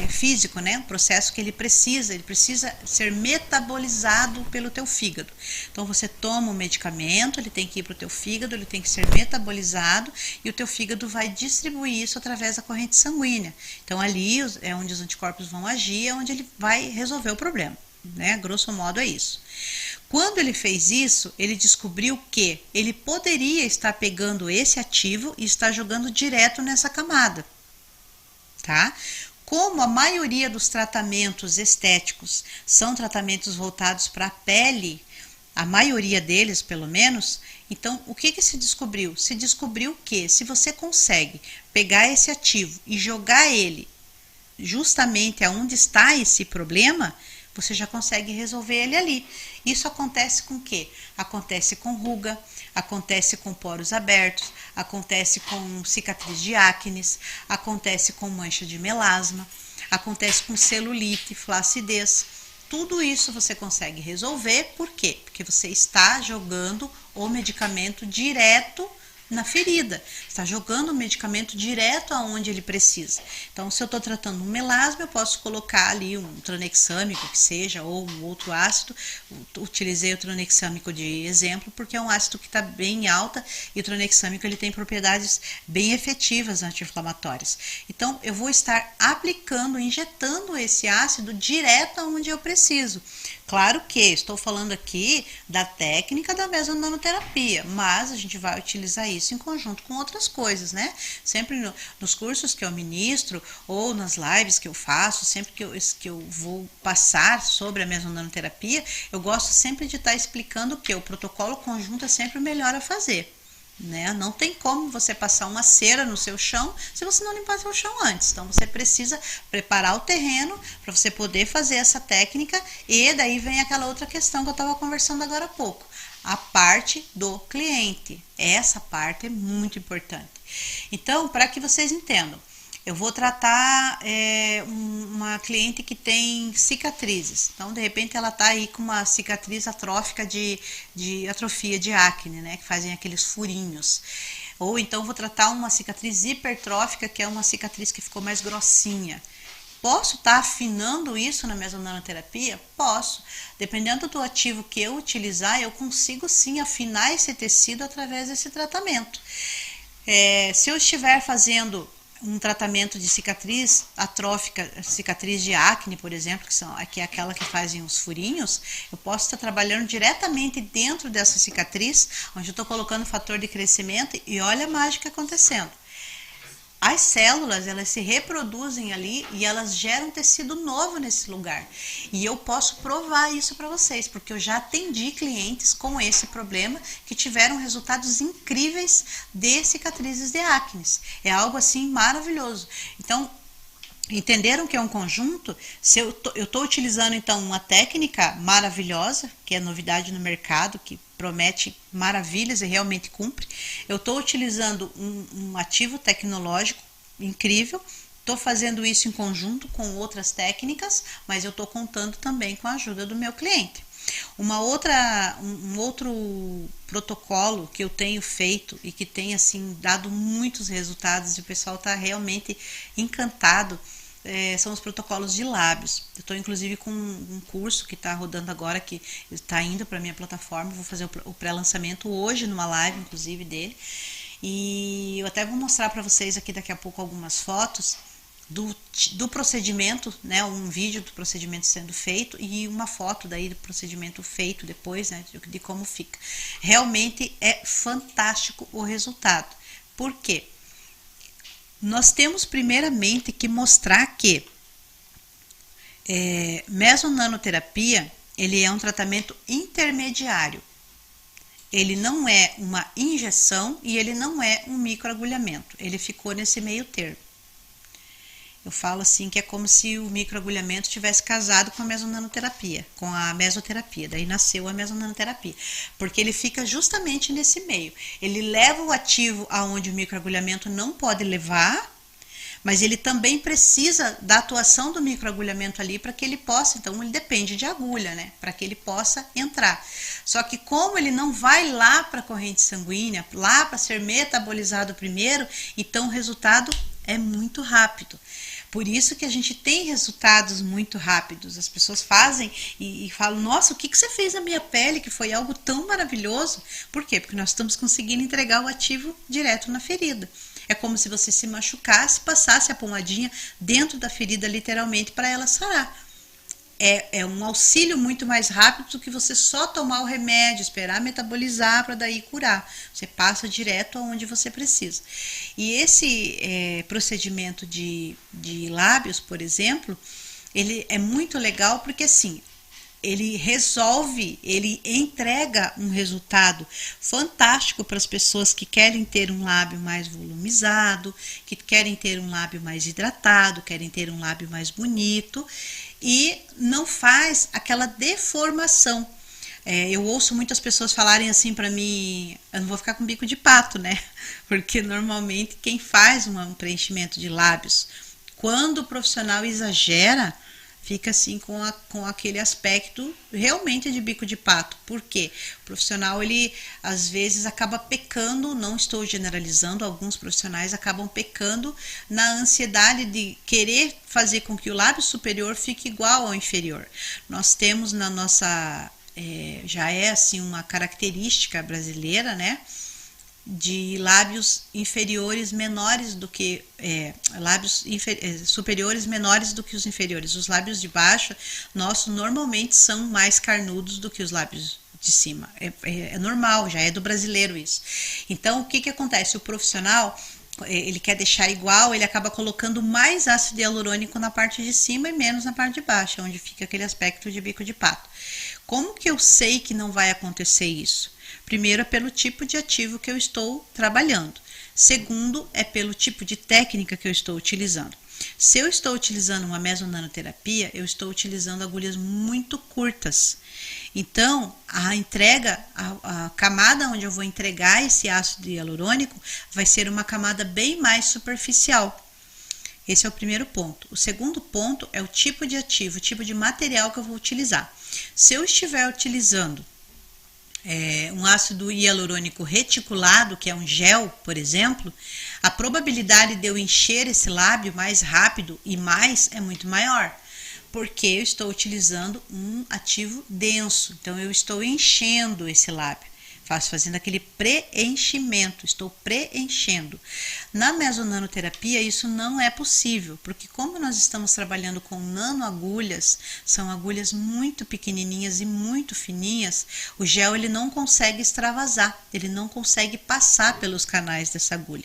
físico, né? Um processo que ele precisa ser metabolizado pelo teu fígado. Então você toma um medicamento, ele tem que ir para o teu fígado, ele tem que ser metabolizado e o teu fígado vai distribuir isso através da corrente sanguínea. Então ali é onde os anticorpos vão agir, é onde ele vai resolver o problema, né? Grosso modo é isso. Quando ele fez isso, ele descobriu que ele poderia estar pegando esse ativo e estar jogando direto nessa camada. Tá? Como a maioria dos tratamentos estéticos são tratamentos voltados para a pele, a maioria deles pelo menos, então o que se descobriu? Se descobriu que se você consegue pegar esse ativo e jogar ele justamente aonde está esse problema, você já consegue resolver ele ali. Isso acontece com o quê? Acontece com ruga, acontece com poros abertos, acontece com cicatriz de acnes, acontece com mancha de melasma, acontece com celulite, flacidez. Tudo isso você consegue resolver, por quê? Porque você está jogando o medicamento direto na ferida, está jogando o medicamento direto aonde ele precisa. Então, se eu estou tratando um melasma, eu posso colocar ali um tranexâmico que seja, ou um outro ácido. Utilizei o tranexâmico de exemplo, porque é um ácido que está bem alta e o tranexâmico ele tem propriedades bem efetivas anti-inflamatórias. Então, eu vou estar aplicando, injetando esse ácido direto aonde eu preciso. Claro que estou falando aqui da técnica da mesonanoterapia, mas a gente vai utilizar isso em conjunto com outras coisas, né? Sempre nos cursos que eu ministro ou nas lives que eu faço, sempre que eu vou passar sobre a mesonanoterapia, eu gosto sempre de estar explicando que o protocolo conjunto é sempre o melhor a fazer. Né? Não tem como você passar uma cera no seu chão se você não limpar seu chão antes. Então você precisa preparar o terreno para você poder fazer essa técnica. E daí vem aquela outra questão que eu estava conversando agora há pouco, a parte do cliente. Essa parte é muito importante. Então, para que vocês entendam, eu vou tratar uma cliente que tem cicatrizes. Então, de repente, ela está aí com uma cicatriz atrófica de atrofia de acne, né? Que fazem aqueles furinhos. Ou então, vou tratar uma cicatriz hipertrófica, que é uma cicatriz que ficou mais grossinha. Posso estar afinando isso na mesonanoterapia? Posso. Dependendo do ativo que eu utilizar, eu consigo sim afinar esse tecido através desse tratamento. Se eu estiver fazendo um tratamento de cicatriz atrófica, cicatriz de acne, por exemplo, que é aquela que fazem os furinhos, eu posso estar trabalhando diretamente dentro dessa cicatriz, onde eu estou colocando fator de crescimento e olha a mágica acontecendo. As células, elas se reproduzem ali e elas geram tecido novo nesse lugar. E eu posso provar isso para vocês, porque eu já atendi clientes com esse problema que tiveram resultados incríveis de cicatrizes de acne. É algo assim maravilhoso. Então, entenderam que é um conjunto? Se eu estou utilizando então uma técnica maravilhosa, que é novidade no mercado, que promete maravilhas e realmente cumpre. Eu estou utilizando um ativo tecnológico incrível, estou fazendo isso em conjunto com outras técnicas, mas eu estou contando também com a ajuda do meu cliente. Um outro protocolo que eu tenho feito e que tem assim dado muitos resultados e o pessoal está realmente encantado, são os protocolos de lábios. Eu estou inclusive com um curso que está rodando agora, que está indo para a minha plataforma. Vou fazer o pré-lançamento hoje numa live inclusive dele, e eu até vou mostrar para vocês aqui daqui a pouco algumas fotos do procedimento, né, um vídeo do procedimento sendo feito e uma foto daí do procedimento feito depois, né, de como fica. Realmente é fantástico o resultado. Por quê? Nós temos primeiramente que mostrar que mesonanoterapia, ele é um tratamento intermediário. Ele não é uma injeção e ele não é um microagulhamento. Ele ficou nesse meio termo. Eu falo assim que é como se o microagulhamento tivesse casado com a mesonanoterapia, com a mesoterapia, daí nasceu a mesonanoterapia, porque ele fica justamente nesse meio. Ele leva o ativo aonde o microagulhamento não pode levar, mas ele também precisa da atuação do microagulhamento ali para que ele possa, então ele depende de agulha, né? Para que ele possa entrar. Só que como ele não vai lá para a corrente sanguínea, lá para ser metabolizado primeiro, então o resultado é muito rápido. Por isso que a gente tem resultados muito rápidos. As pessoas fazem e falam, nossa, o que você fez na minha pele, que foi algo tão maravilhoso? Por quê? Porque nós estamos conseguindo entregar o ativo direto na ferida. É como se você se machucasse, passasse a pomadinha dentro da ferida, literalmente, para ela sarar. É um auxílio muito mais rápido do que você só tomar o remédio, esperar metabolizar para daí curar. Você passa direto aonde você precisa. E esse procedimento de lábios, por exemplo, ele é muito legal porque assim, ele resolve, ele entrega um resultado fantástico para as pessoas que querem ter um lábio mais volumizado, que querem ter um lábio mais hidratado, querem ter um lábio mais bonito e não faz aquela deformação. Eu ouço muitas pessoas falarem assim para mim, eu não vou ficar com bico de pato, né? Porque normalmente quem faz um preenchimento de lábios, quando o profissional exagera, fica assim com aquele aspecto realmente de bico de pato. Por quê? O profissional, ele às vezes acaba pecando, não estou generalizando, alguns profissionais acabam pecando na ansiedade de querer fazer com que o lábio superior fique igual ao inferior. Nós temos na nossa, já é assim uma característica brasileira, né? De lábios inferiores menores do que superiores menores do que os inferiores. Os lábios de baixo nossos normalmente são mais carnudos do que os lábios de cima. É normal, já é do brasileiro isso. Então o que acontece? O profissional, ele quer deixar igual, ele acaba colocando mais ácido hialurônico na parte de cima e menos na parte de baixo, onde fica aquele aspecto de bico de pato. Como que eu sei que não vai acontecer isso? Primeiro é pelo tipo de ativo que eu estou trabalhando. Segundo é pelo tipo de técnica que eu estou utilizando. Se eu estou utilizando uma mesonanoterapia, eu estou utilizando agulhas muito curtas. Então, a entrega, a camada onde eu vou entregar esse ácido hialurônico vai ser uma camada bem mais superficial. Esse é o primeiro ponto. O segundo ponto é o tipo de ativo, o tipo de material que eu vou utilizar. Se eu estiver utilizando um ácido hialurônico reticulado, que é um gel, por exemplo, a probabilidade de eu encher esse lábio mais rápido e mais é muito maior, porque eu estou utilizando um ativo denso, então eu estou enchendo esse lábio. Fazendo aquele preenchimento, estou preenchendo. Na mesonanoterapia isso não é possível, porque como nós estamos trabalhando com nanoagulhas, são agulhas muito pequenininhas e muito fininhas, o gel ele não consegue extravasar, ele não consegue passar pelos canais dessa agulha.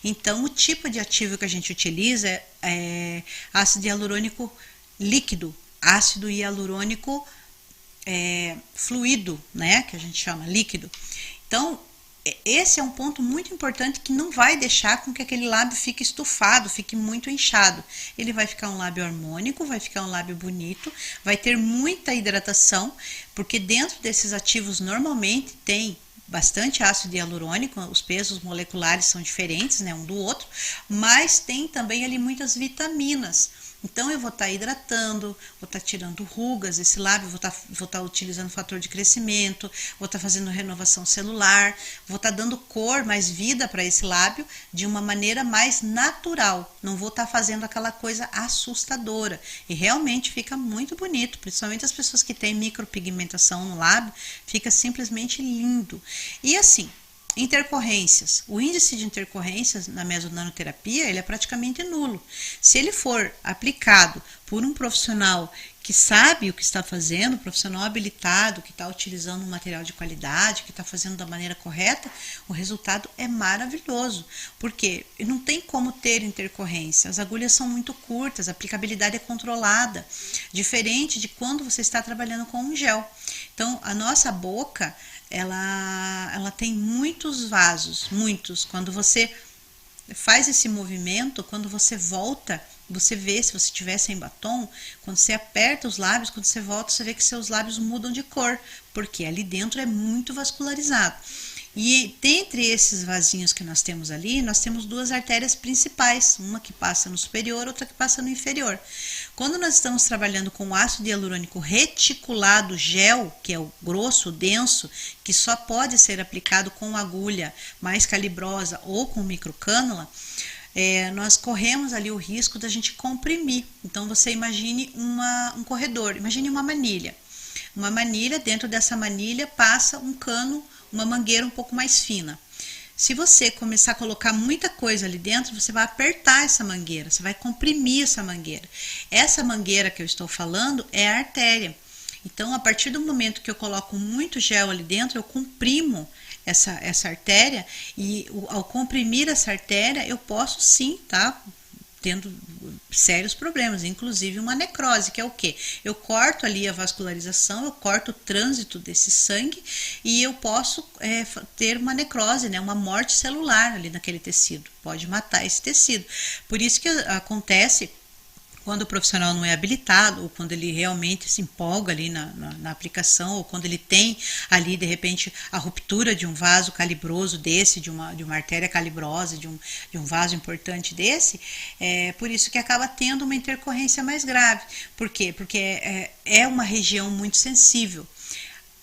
Então o tipo de ativo que a gente utiliza é ácido hialurônico líquido, ácido hialurônico fluido, né, que a gente chama líquido. Então, esse é um ponto muito importante que não vai deixar com que aquele lábio fique estufado, fique muito inchado. Ele vai ficar um lábio harmônico, vai ficar um lábio bonito, vai ter muita hidratação, porque dentro desses ativos normalmente tem bastante ácido hialurônico, os pesos moleculares são diferentes, né, um do outro, mas tem também ali muitas vitaminas. Então eu vou estar hidratando, vou estar tirando rugas, esse lábio, vou estar utilizando fator de crescimento, vou estar fazendo renovação celular, vou estar dando cor, mais vida para esse lábio de uma maneira mais natural. Não vou estar fazendo aquela coisa assustadora. E realmente fica muito bonito, principalmente as pessoas que têm micropigmentação no lábio, fica simplesmente lindo. E assim, intercorrências. O índice de intercorrências na mesonanoterapia ele é praticamente nulo. Se ele for aplicado por um profissional que sabe o que está fazendo, um profissional habilitado, que está utilizando um material de qualidade, que está fazendo da maneira correta, o resultado é maravilhoso. Porque não tem como ter intercorrência. As agulhas são muito curtas, a aplicabilidade é controlada, diferente de quando você está trabalhando com um gel. Então, a nossa boca ela tem muitos vasos, muitos. Quando você faz esse movimento, quando você volta Você vê, se você tiver sem batom, quando você aperta os lábios, quando você volta, você vê que seus lábios mudam de cor, porque ali dentro é muito vascularizado. E dentre esses vasinhos que nós temos ali, nós temos duas artérias principais, uma que passa no superior, outra que passa no inferior. Quando nós estamos trabalhando com ácido hialurônico reticulado gel, que é o grosso, o denso, que só pode ser aplicado com agulha mais calibrosa ou com microcânula, nós corremos ali o risco da gente comprimir. Então você imagine um corredor, imagine uma manilha. Uma manilha, dentro dessa manilha passa um cano, uma mangueira um pouco mais fina. Se você começar a colocar muita coisa ali dentro, você vai apertar essa mangueira, você vai comprimir essa mangueira. Essa mangueira que eu estou falando é a artéria. Então, a partir do momento que eu coloco muito gel ali dentro, eu comprimo essa artéria, e ao comprimir essa artéria, eu posso sim, tá? Tendo sérios problemas, inclusive uma necrose, que é o quê? Eu corto ali a vascularização, eu corto o trânsito desse sangue e eu posso ter uma necrose, né? Uma morte celular ali naquele tecido, pode matar esse tecido. Por isso que acontece quando o profissional não é habilitado, ou quando ele realmente se empolga ali na aplicação, ou quando ele tem ali, de repente, a ruptura de um vaso calibroso desse, de uma artéria calibrosa, de um vaso importante desse, por isso que acaba tendo uma intercorrência mais grave. Por quê? Porque é uma região muito sensível.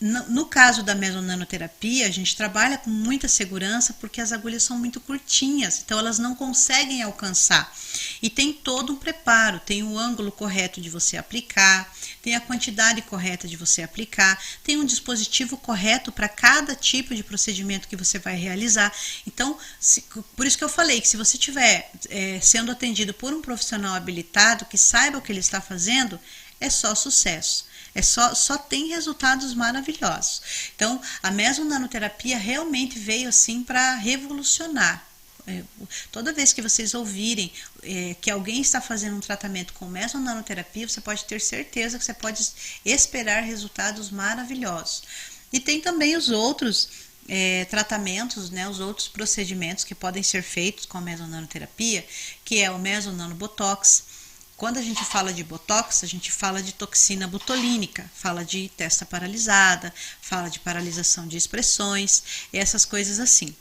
No caso da mesonanoterapia, a gente trabalha com muita segurança porque as agulhas são muito curtinhas, então elas não conseguem alcançar. E tem todo um preparo, tem o ângulo correto de você aplicar, tem a quantidade correta de você aplicar, tem um dispositivo correto para cada tipo de procedimento que você vai realizar. Então, por isso que eu falei que se você estiver sendo atendido por um profissional habilitado que saiba o que ele está fazendo, é só sucesso. Só tem resultados maravilhosos. Então, a mesonanoterapia realmente veio assim para revolucionar. Toda vez que vocês ouvirem que alguém está fazendo um tratamento com mesonanoterapia, você pode ter certeza que você pode esperar resultados maravilhosos. E tem também os outros tratamentos, né, os outros procedimentos que podem ser feitos com a mesonanoterapia, que é o mesonanobotox. Quando a gente fala de botox, a gente fala de toxina botulínica, fala de testa paralisada, fala de paralisação de expressões, essas coisas assim.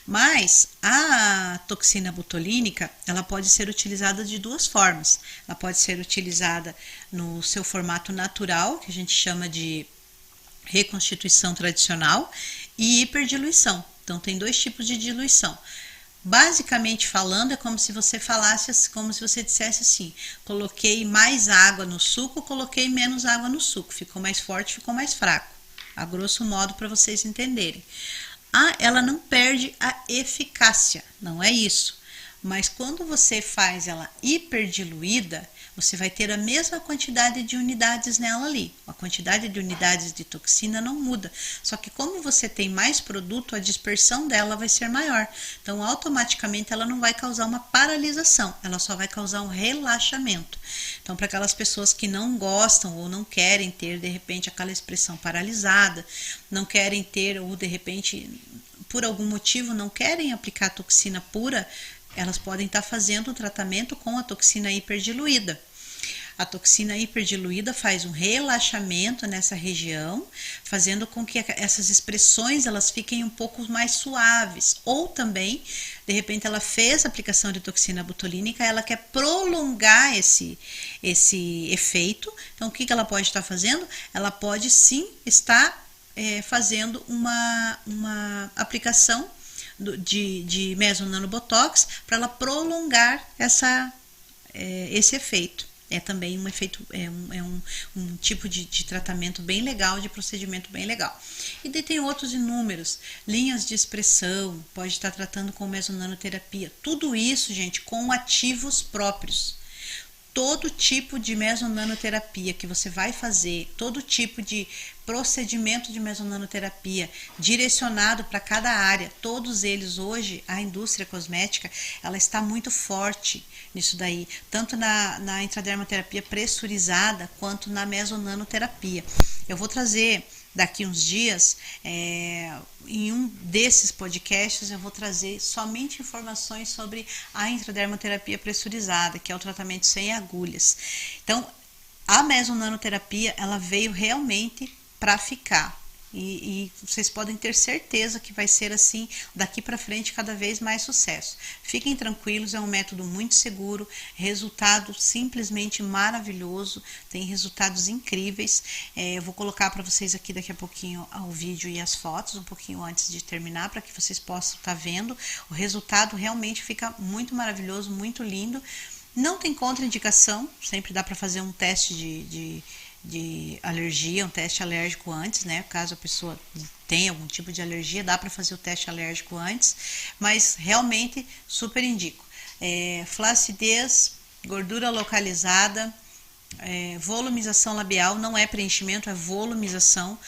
Mas a toxina botulínica, ela pode ser utilizada de duas formas. Ela pode ser utilizada no seu formato natural, que a gente chama de reconstituição tradicional, e hiperdiluição. Então tem dois tipos de diluição. Basicamente falando, é como se você falasse, como se você dissesse assim: coloquei mais água no suco, coloquei menos água no suco, ficou mais forte, ficou mais fraco, a grosso modo, para vocês entenderem. Ela não perde a eficácia, não é isso, mas quando você faz ela hiperdiluída, você vai ter a mesma quantidade de unidades nela ali. A quantidade de unidades de toxina não muda. Só que como você tem mais produto, a dispersão dela vai ser maior. Então, automaticamente, ela não vai causar uma paralisação. Ela só vai causar um relaxamento. Então, para aquelas pessoas que não gostam ou não querem ter, de repente, aquela expressão paralisada, não querem ter ou, de repente, por algum motivo, não querem aplicar toxina pura, elas podem estar fazendo o tratamento com a toxina hiperdiluída. A toxina hiperdiluída faz um relaxamento nessa região, fazendo com que essas expressões elas fiquem um pouco mais suaves. Ou também, de repente, ela fez a aplicação de toxina botulínica, ela quer prolongar esse efeito. Então, o que ela pode estar fazendo? Ela pode sim estar fazendo uma aplicação de mesonanobotox para ela prolongar esse efeito. É também um efeito, um tipo de tratamento bem legal, de procedimento bem legal. E daí tem outros inúmeros, linhas de expressão, pode estar tratando com mesonanoterapia. Tudo isso, gente, com ativos próprios. Todo tipo de mesonanoterapia que você vai fazer, todo tipo de procedimento de mesonanoterapia direcionado para cada área, todos eles hoje, a indústria cosmética, ela está muito forte nisso daí, tanto na intradermoterapia pressurizada quanto na mesonanoterapia. Eu vou trazer daqui uns dias, em um desses podcasts eu vou trazer somente informações sobre a intradermoterapia pressurizada, que é o tratamento sem agulhas. Então, a mesonanoterapia, ela veio realmente para ficar. E vocês podem ter certeza que vai ser assim daqui para frente, cada vez mais sucesso. Fiquem tranquilos, é um método muito seguro, resultado simplesmente maravilhoso, tem resultados incríveis. Eu vou colocar para vocês aqui daqui a pouquinho o vídeo e as fotos, um pouquinho antes de terminar, para que vocês possam estar vendo. O resultado realmente fica muito maravilhoso, muito lindo. Não tem contraindicação, sempre dá para fazer um teste de alergia, um teste alérgico antes, né? Caso a pessoa tenha algum tipo de alergia, dá para fazer o teste alérgico antes, mas realmente super indico. Flacidez, gordura localizada, volumização labial, não é preenchimento, é volumização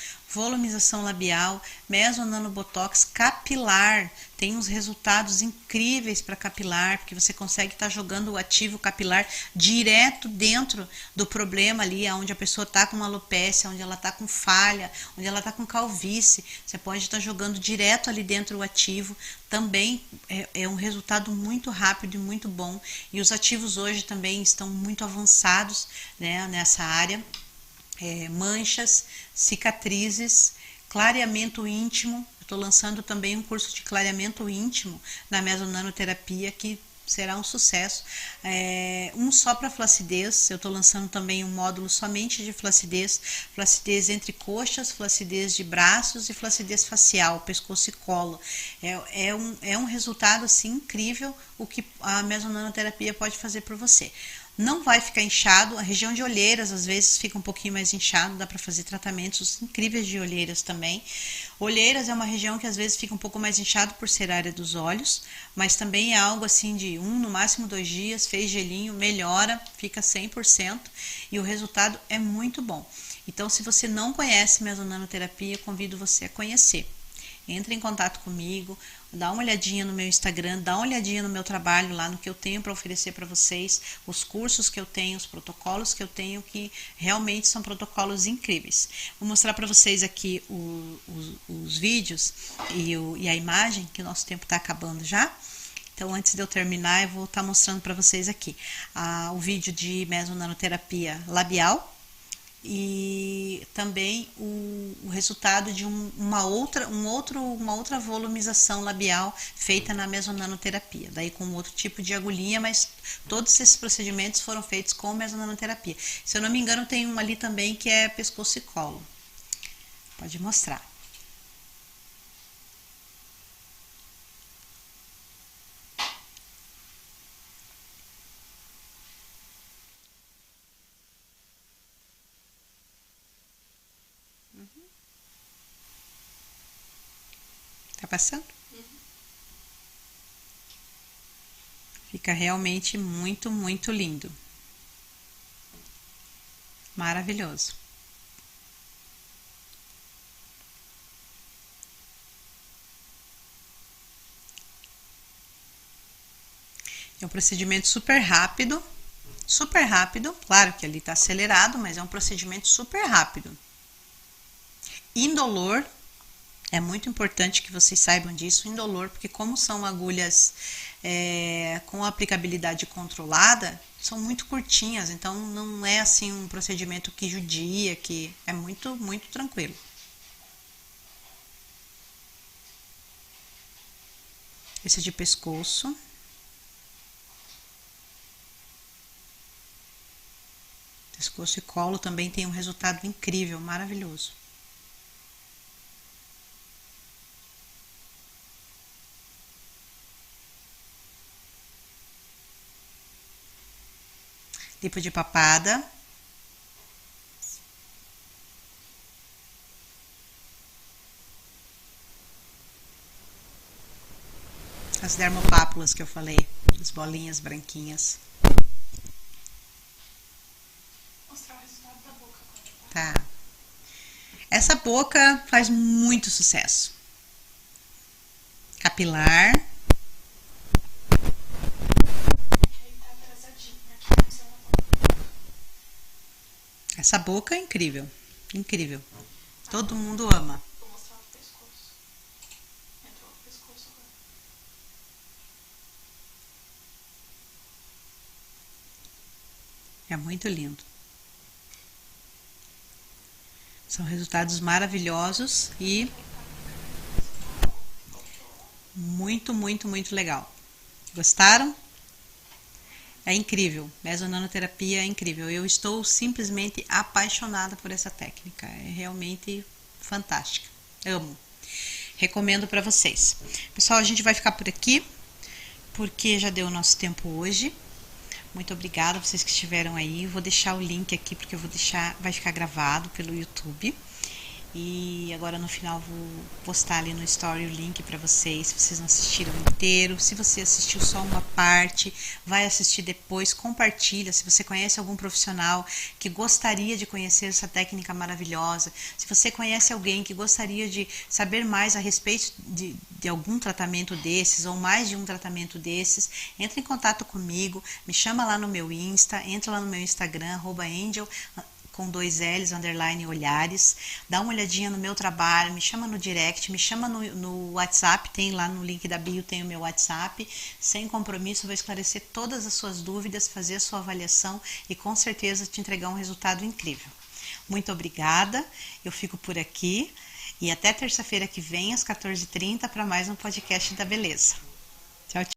labial, mesonanobotox capilar, tem uns resultados incríveis para capilar, porque você consegue estar jogando o ativo capilar direto dentro do problema ali, onde a pessoa está com uma alopécia, onde ela está com falha, onde ela está com calvície, você pode estar jogando direto ali dentro o ativo, também é um resultado muito rápido e muito bom, e os ativos hoje também estão muito avançados, né, nessa área. Manchas, cicatrizes, clareamento íntimo. Eu estou lançando também um curso de clareamento íntimo na mesonanoterapia que será um sucesso. Um só para flacidez, eu estou lançando também um módulo somente de flacidez, flacidez entre coxas, flacidez de braços e flacidez facial, pescoço e colo. É um resultado assim incrível o que a mesonanoterapia pode fazer por você. Não vai ficar inchado, a região de olheiras às vezes fica um pouquinho mais inchado, dá para fazer tratamentos incríveis de olheiras também. Olheiras é uma região que às vezes fica um pouco mais inchado por ser área dos olhos, mas também é algo assim de no máximo 2 dias, fez gelinho, melhora, fica 100% e o resultado é muito bom. Então, se você não conhece mesonanoterapia, convido você a conhecer. Entre em contato comigo, dá uma olhadinha no meu Instagram, dá uma olhadinha no meu trabalho lá, no que eu tenho para oferecer para vocês, os cursos que eu tenho, os protocolos que eu tenho, que realmente são protocolos incríveis. Vou mostrar para vocês aqui os vídeos e a imagem, que o nosso tempo está acabando já. Então, antes de eu terminar, eu vou estar mostrando para vocês aqui o vídeo de mesonanoterapia labial, e também o resultado de uma outra volumização labial feita na mesonanoterapia, daí com outro tipo de agulhinha, mas todos esses procedimentos foram feitos com mesonanoterapia. Se eu não me engano, tem um ali também que é pescoço e colo. Pode mostrar. Tá passando? Fica realmente muito, muito lindo. Maravilhoso. É um procedimento super rápido, claro que ali tá acelerado, mas é um procedimento super rápido. Indolor. É muito importante que vocês saibam disso, indolor, porque como são agulhas com aplicabilidade controlada, são muito curtinhas, então não é assim um procedimento que judia, que é muito, muito tranquilo. Esse é de pescoço. Pescoço e colo também tem um resultado incrível, maravilhoso. Lipo de papada. As dermopápulas que eu falei, as bolinhas branquinhas. Mostrar o resultado da boca agora, tá? Essa boca faz muito sucesso. Capilar. Essa boca é incrível, incrível. Todo mundo ama. Vou mostrar o pescoço. Entrou o pescoço agora. É muito lindo. São resultados maravilhosos e muito, muito, muito legal. Gostaram? É incrível. Mesonanoterapia é incrível. Eu estou simplesmente apaixonada por essa técnica. É realmente fantástica. Amo. Recomendo para vocês. Pessoal, a gente vai ficar por aqui porque já deu o nosso tempo hoje. Muito obrigada a vocês que estiveram aí. Vou deixar o link aqui porque vai ficar gravado pelo YouTube. E agora no final vou postar ali no story o link para vocês, se vocês não assistiram inteiro. Se você assistiu só uma parte, vai assistir depois, compartilha. Se você conhece algum profissional que gostaria de conhecer essa técnica maravilhosa, se você conhece alguém que gostaria de saber mais a respeito de algum tratamento desses ou mais de um tratamento desses, entre em contato comigo, me chama lá no meu Insta, entra lá no meu Instagram, @angel com 2 L's, _ olhares, dá uma olhadinha no meu trabalho, me chama no direct, me chama no WhatsApp, tem lá no link da bio, tem o meu WhatsApp, sem compromisso, vou esclarecer todas as suas dúvidas, fazer a sua avaliação e com certeza te entregar um resultado incrível. Muito obrigada, eu fico por aqui e até terça-feira que vem, às 14h30, para mais um podcast da Beleza. Tchau, tchau.